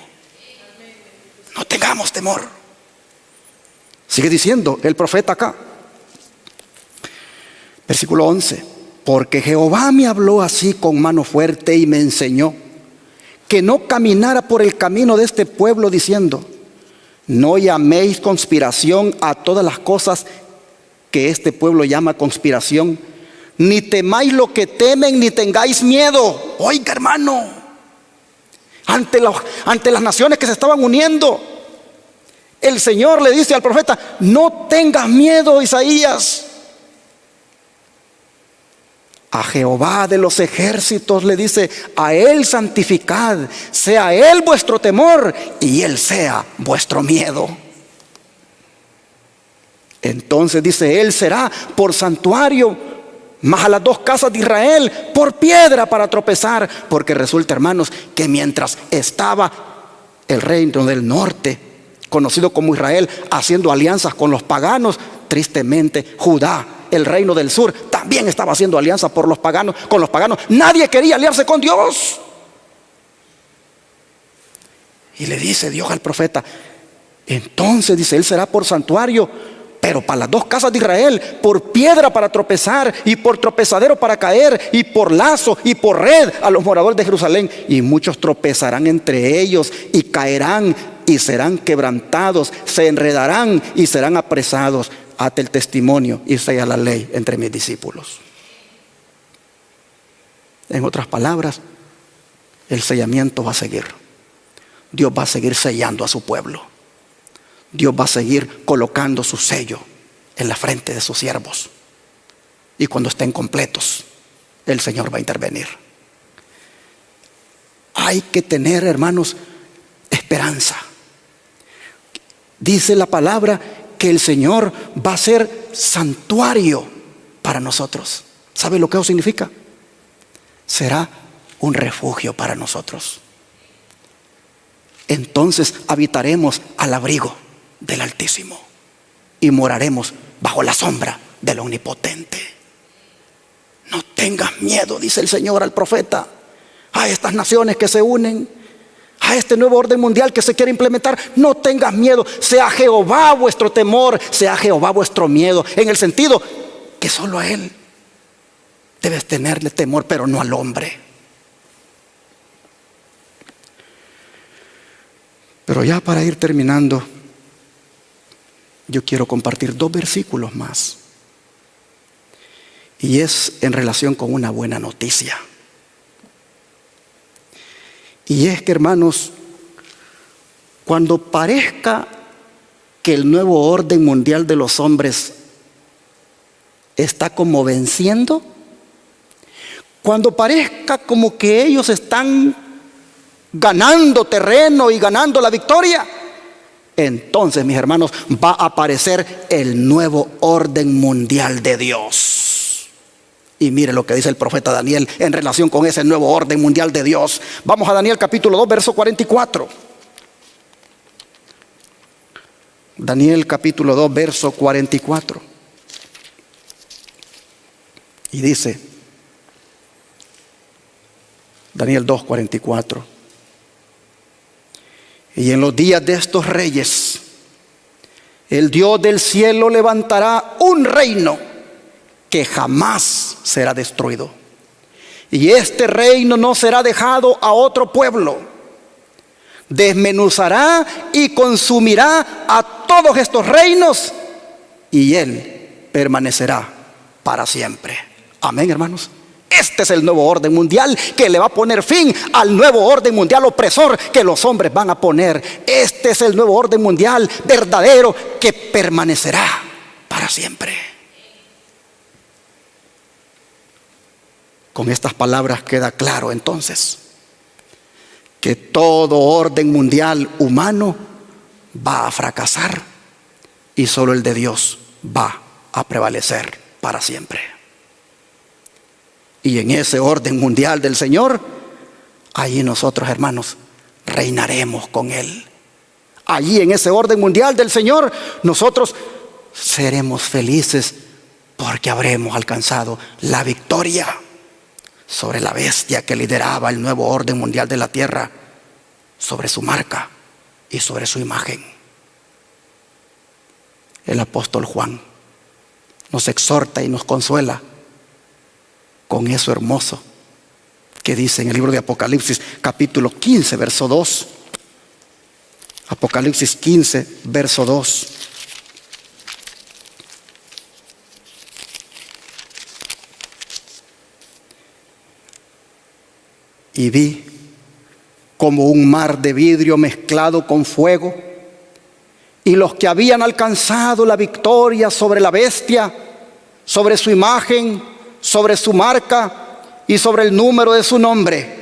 No tengamos temor. Sigue diciendo el profeta acá, versículo 11: porque Jehová me habló así con mano fuerte y me enseñó que no caminara por el camino de este pueblo, diciendo: no llaméis conspiración a todas las cosas que este pueblo llama conspiración, ni temáis lo que temen, ni tengáis miedo. Oiga, hermano, ante las naciones que se estaban uniendo, el Señor le dice al profeta: no tengas miedo, Isaías. A Jehová de los ejércitos le dice: a Él santificad, sea Él vuestro temor y Él sea vuestro miedo. Entonces dice: Él será por santuario, mas a las dos casas de Israel por piedra para tropezar. Porque resulta, hermanos, que mientras estaba el reino del norte, conocido como Israel, haciendo alianzas con los paganos, tristemente Judá, el reino del sur, también estaba haciendo alianza con los paganos. Nadie quería aliarse con Dios. Y le dice Dios al profeta: entonces dice, Él será por santuario, pero para las dos casas de Israel, por piedra para tropezar, y por tropezadero para caer, y por lazo y por red a los moradores de Jerusalén. Y muchos tropezarán entre ellos y caerán y serán quebrantados, se enredarán y serán apresados. Ate el testimonio y sella la ley entre mis discípulos. En otras palabras, el sellamiento va a seguir. Dios va a seguir sellando a su pueblo. Dios va a seguir colocando su sello en la frente de sus siervos. Y cuando estén completos, el Señor va a intervenir. Hay que tener, hermanos, esperanza. Dice la palabra que el Señor va a ser santuario para nosotros. ¿Sabe lo que eso significa? Será un refugio para nosotros. Entonces habitaremos al abrigo del Altísimo y moraremos bajo la sombra del Omnipotente. No tengas miedo, dice el Señor al profeta, a estas naciones que se unen, a este nuevo orden mundial que se quiere implementar. No tengas miedo, sea Jehová vuestro temor, sea Jehová vuestro miedo, en el sentido que solo a Él debes tenerle temor, pero no al hombre. Pero ya para ir terminando, yo quiero compartir 2 versículos más, y es en relación con una buena noticia. Y es que, hermanos, cuando parezca que el nuevo orden mundial de los hombres está como venciendo, cuando parezca como que ellos están ganando terreno y ganando la victoria, entonces, mis hermanos, va a aparecer el nuevo orden mundial de Dios. Y mire lo que dice el profeta Daniel en relación con ese nuevo orden mundial de Dios. Vamos a Daniel capítulo 2, verso 44. Daniel capítulo 2, verso 44. Y dice, Daniel 2:44, y en los días de estos reyes, el Dios del cielo levantará un reino que jamás será destruido. Y este reino no será dejado a otro pueblo. Desmenuzará y consumirá a todos estos reinos, y Él permanecerá para siempre. Amén, hermanos. Este es el nuevo orden mundial que le va a poner fin al nuevo orden mundial opresor que los hombres van a poner. Este es el nuevo orden mundial verdadero que permanecerá para siempre. Con estas palabras queda claro entonces que todo orden mundial humano va a fracasar y solo el de Dios va a prevalecer para siempre. Y en ese orden mundial del Señor, allí nosotros, hermanos, reinaremos con Él. Allí en ese orden mundial del Señor, nosotros seremos felices porque habremos alcanzado la victoria sobre la bestia que lideraba el nuevo orden mundial de la tierra, sobre su marca y sobre su imagen. El apóstol Juan nos exhorta y nos consuela con eso hermoso que dice en el libro de Apocalipsis, capítulo 15, verso 2. Apocalipsis 15, verso 2. Y vi como un mar de vidrio mezclado con fuego, y los que habían alcanzado la victoria sobre la bestia, sobre su imagen, sobre su marca y sobre el número de su nombre,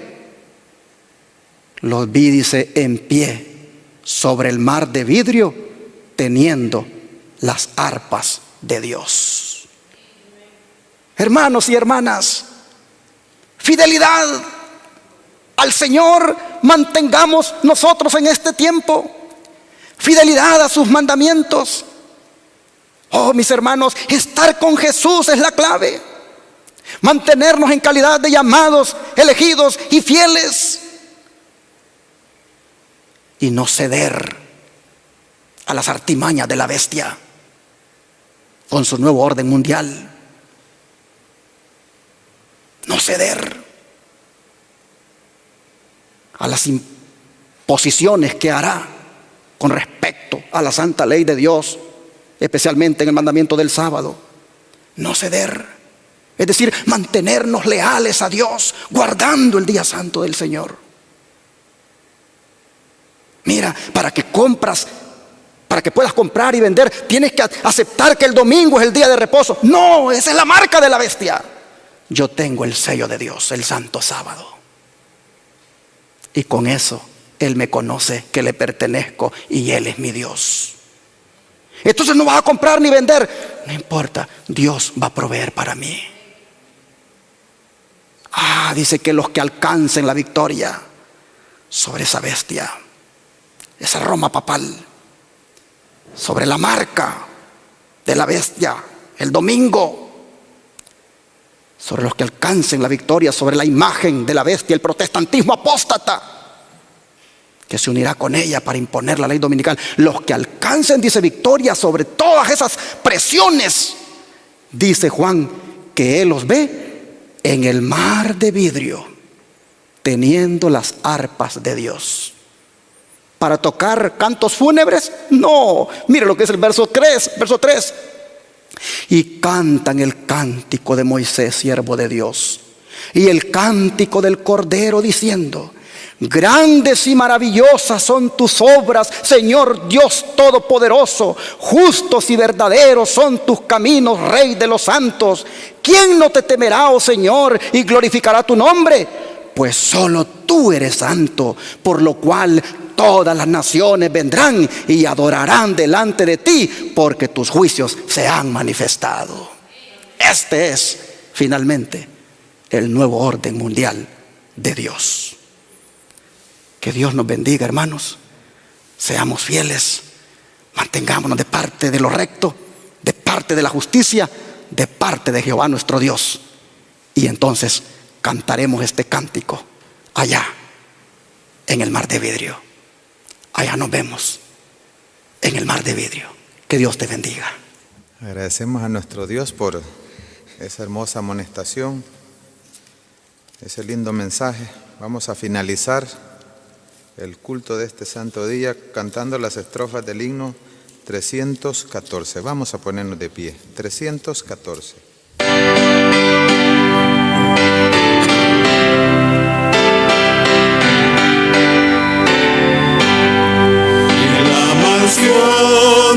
los vi, dice, en pie sobre el mar de vidrio, teniendo las arpas de Dios. Hermanos y hermanas, fidelidad al Señor mantengamos nosotros en este tiempo. Fidelidad a sus mandamientos. Oh, mis hermanos, estar con Jesús es la clave. Mantenernos en calidad de llamados, elegidos y fieles. Y no ceder a las artimañas de la bestia con su nuevo orden mundial. No ceder a las imposiciones que hará con respecto a la santa ley de Dios, especialmente en el mandamiento del sábado. No ceder, es decir, mantenernos leales a Dios, guardando el día santo del Señor. Mira, para que puedas comprar y vender, tienes que aceptar que el domingo es el día de reposo. No, esa es la marca de la bestia. Yo tengo el sello de Dios, el santo sábado. Y con eso Él me conoce que le pertenezco y Él es mi Dios. Entonces no vas a comprar ni vender. No importa, Dios va a proveer para mí. Dice que los que alcancen la victoria sobre esa bestia, esa Roma papal, sobre la marca de la bestia, el domingo, sobre los que alcancen la victoria sobre la imagen de la bestia, el protestantismo apóstata, que se unirá con ella para imponer la ley dominical. Los que alcancen, dice, victoria sobre todas esas presiones, dice Juan, que Él los ve en el mar de vidrio, teniendo las arpas de Dios. ¿Para tocar cantos fúnebres? No, mire lo que es el verso 3. Y cantan el cántico de Moisés, siervo de Dios, y el cántico del Cordero, diciendo: grandes y maravillosas son tus obras, Señor Dios Todopoderoso. Justos y verdaderos son tus caminos, Rey de los santos. ¿Quién no te temerá, oh Señor, y glorificará tu nombre? Pues solo tú eres santo, por lo cual todas las naciones vendrán y adorarán delante de ti, porque tus juicios se han manifestado. Este es finalmente el nuevo orden mundial de Dios. Que Dios nos bendiga, hermanos. Seamos fieles, mantengámonos de parte de lo recto, de parte de la justicia, de parte de Jehová nuestro Dios, Y entonces cantaremos este cántico allá en el mar de vidrio. Allá nos vemos en el mar de vidrio. Que Dios te bendiga. Agradecemos a nuestro Dios por esa hermosa amonestación, ese lindo mensaje. Vamos a finalizar el culto de este santo día cantando las estrofas del himno 314. Vamos a ponernos de pie. 314.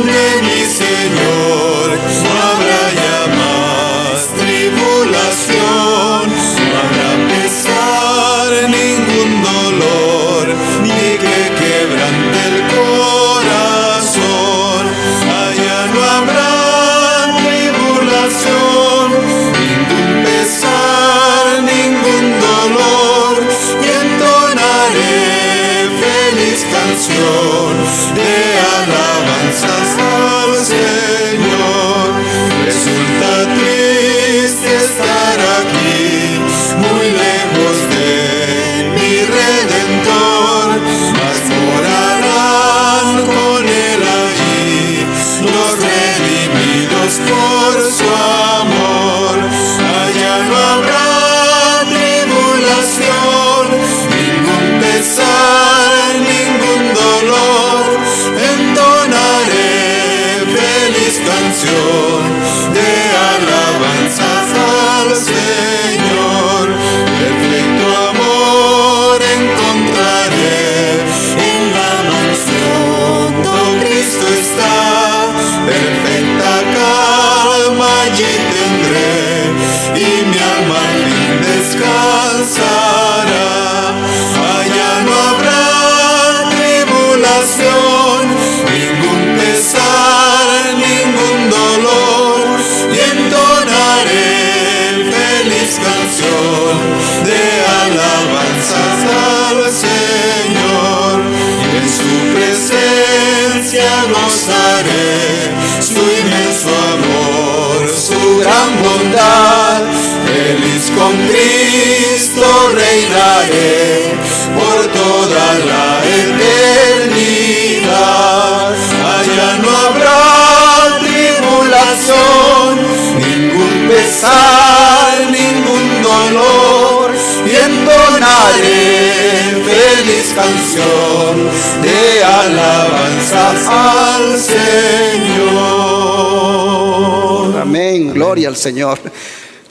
De mi Señor, no habrá ya más tribulación, no habrá pesar, ningún dolor, ni que quebrante el corazón. Allá no habrá tribulación, ningún pesar, ningún dolor, y entonaré feliz canción de alabanzas al Señor. Resulta triste estar aquí, muy lejos de mi Redentor, mas morarán con Él allí los redimidos por su amor. Allá no habrá tribulación, ningún pesar, ningún dolor, entonaré feliz canción de alabanzas al Señor. Perfecto amor encontraré en la mansión donde Cristo está. Perfecta calma allí tendré y mi alma al fin descansará. Allá no habrá tribulación, ningún pesar, ningún dolor, y entonaré feliz canción de alabanzas al Señor. Y en su presencia gozaré su inmenso amor, su gran bondad. Feliz con Cristo reinaré por toda la eternidad. Allá no habrá tribulación, ningún pesar, ningún dolor, y entonaré feliz canción de alabanzas al Señor. Amén, gloria al Señor.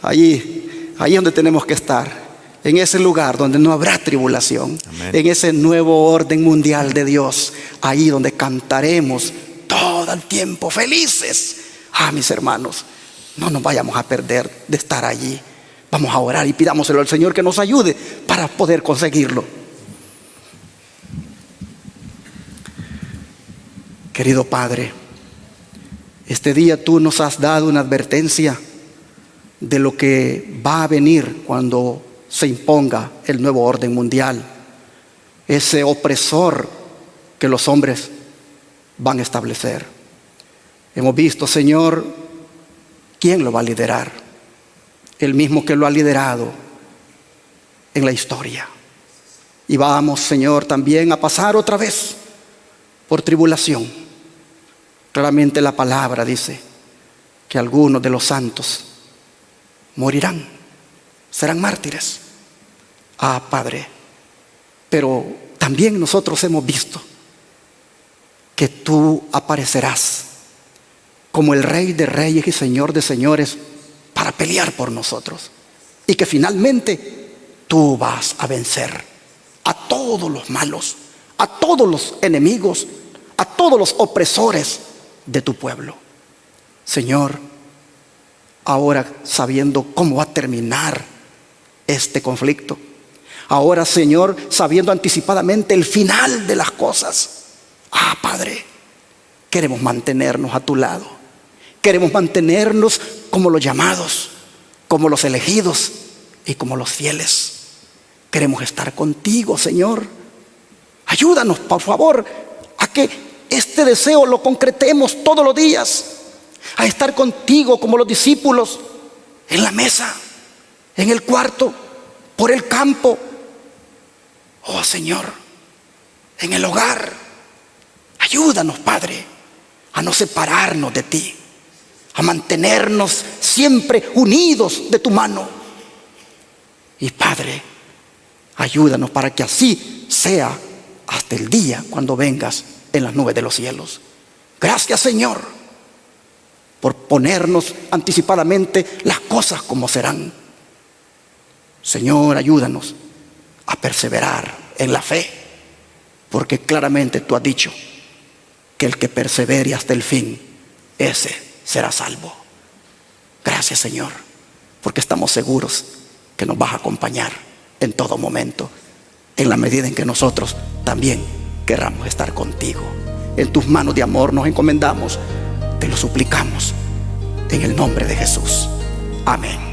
Ahí es donde tenemos que estar, en ese lugar donde no habrá tribulación. Amén. En ese nuevo orden mundial de Dios, ahí donde cantaremos todo el tiempo felices. Mis hermanos, no nos vayamos a perder de estar allí. Vamos a orar y pidámoselo al Señor que nos ayude para poder conseguirlo. Querido Padre, este día tú nos has dado una advertencia de lo que va a venir cuando se imponga el nuevo orden mundial, ese opresor que los hombres van a establecer. Hemos visto, Señor, quién lo va a liderar, el mismo que lo ha liderado en la historia. Y vamos, Señor, también a pasar otra vez por tribulación. Claramente la palabra dice que algunos de los santos morirán, serán mártires. Padre, pero también nosotros hemos visto que tú aparecerás como el Rey de Reyes y Señor de Señores para pelear por nosotros, y que finalmente tú vas a vencer a todos los malos, a todos los enemigos, a todos los opresores de tu pueblo. Señor, ahora sabiendo cómo va a terminar este conflicto, ahora, Señor, sabiendo anticipadamente el final de las cosas, Padre, queremos mantenernos a tu lado, queremos mantenernos como los llamados, como los elegidos y como los fieles. Queremos estar contigo, Señor. Ayúdanos, por favor, a que este deseo lo concretemos todos los días, a estar contigo como los discípulos en la mesa, en el cuarto, por el campo. Oh Señor, en el hogar. Ayúdanos, Padre, a no separarnos de ti, a mantenernos siempre unidos de tu mano. Y Padre, ayúdanos para que así sea hasta el día cuando vengas en las nubes de los cielos. Gracias, Señor, por ponernos anticipadamente las cosas como serán. Señor, ayúdanos a perseverar en la fe, porque claramente tú has dicho que el que persevere hasta el fin, ese será salvo. Gracias, Señor, porque estamos seguros que nos vas a acompañar en todo momento, en la medida en que nosotros también querramos estar contigo. En tus manos de amor nos encomendamos, te lo suplicamos, en el nombre de Jesús. Amén.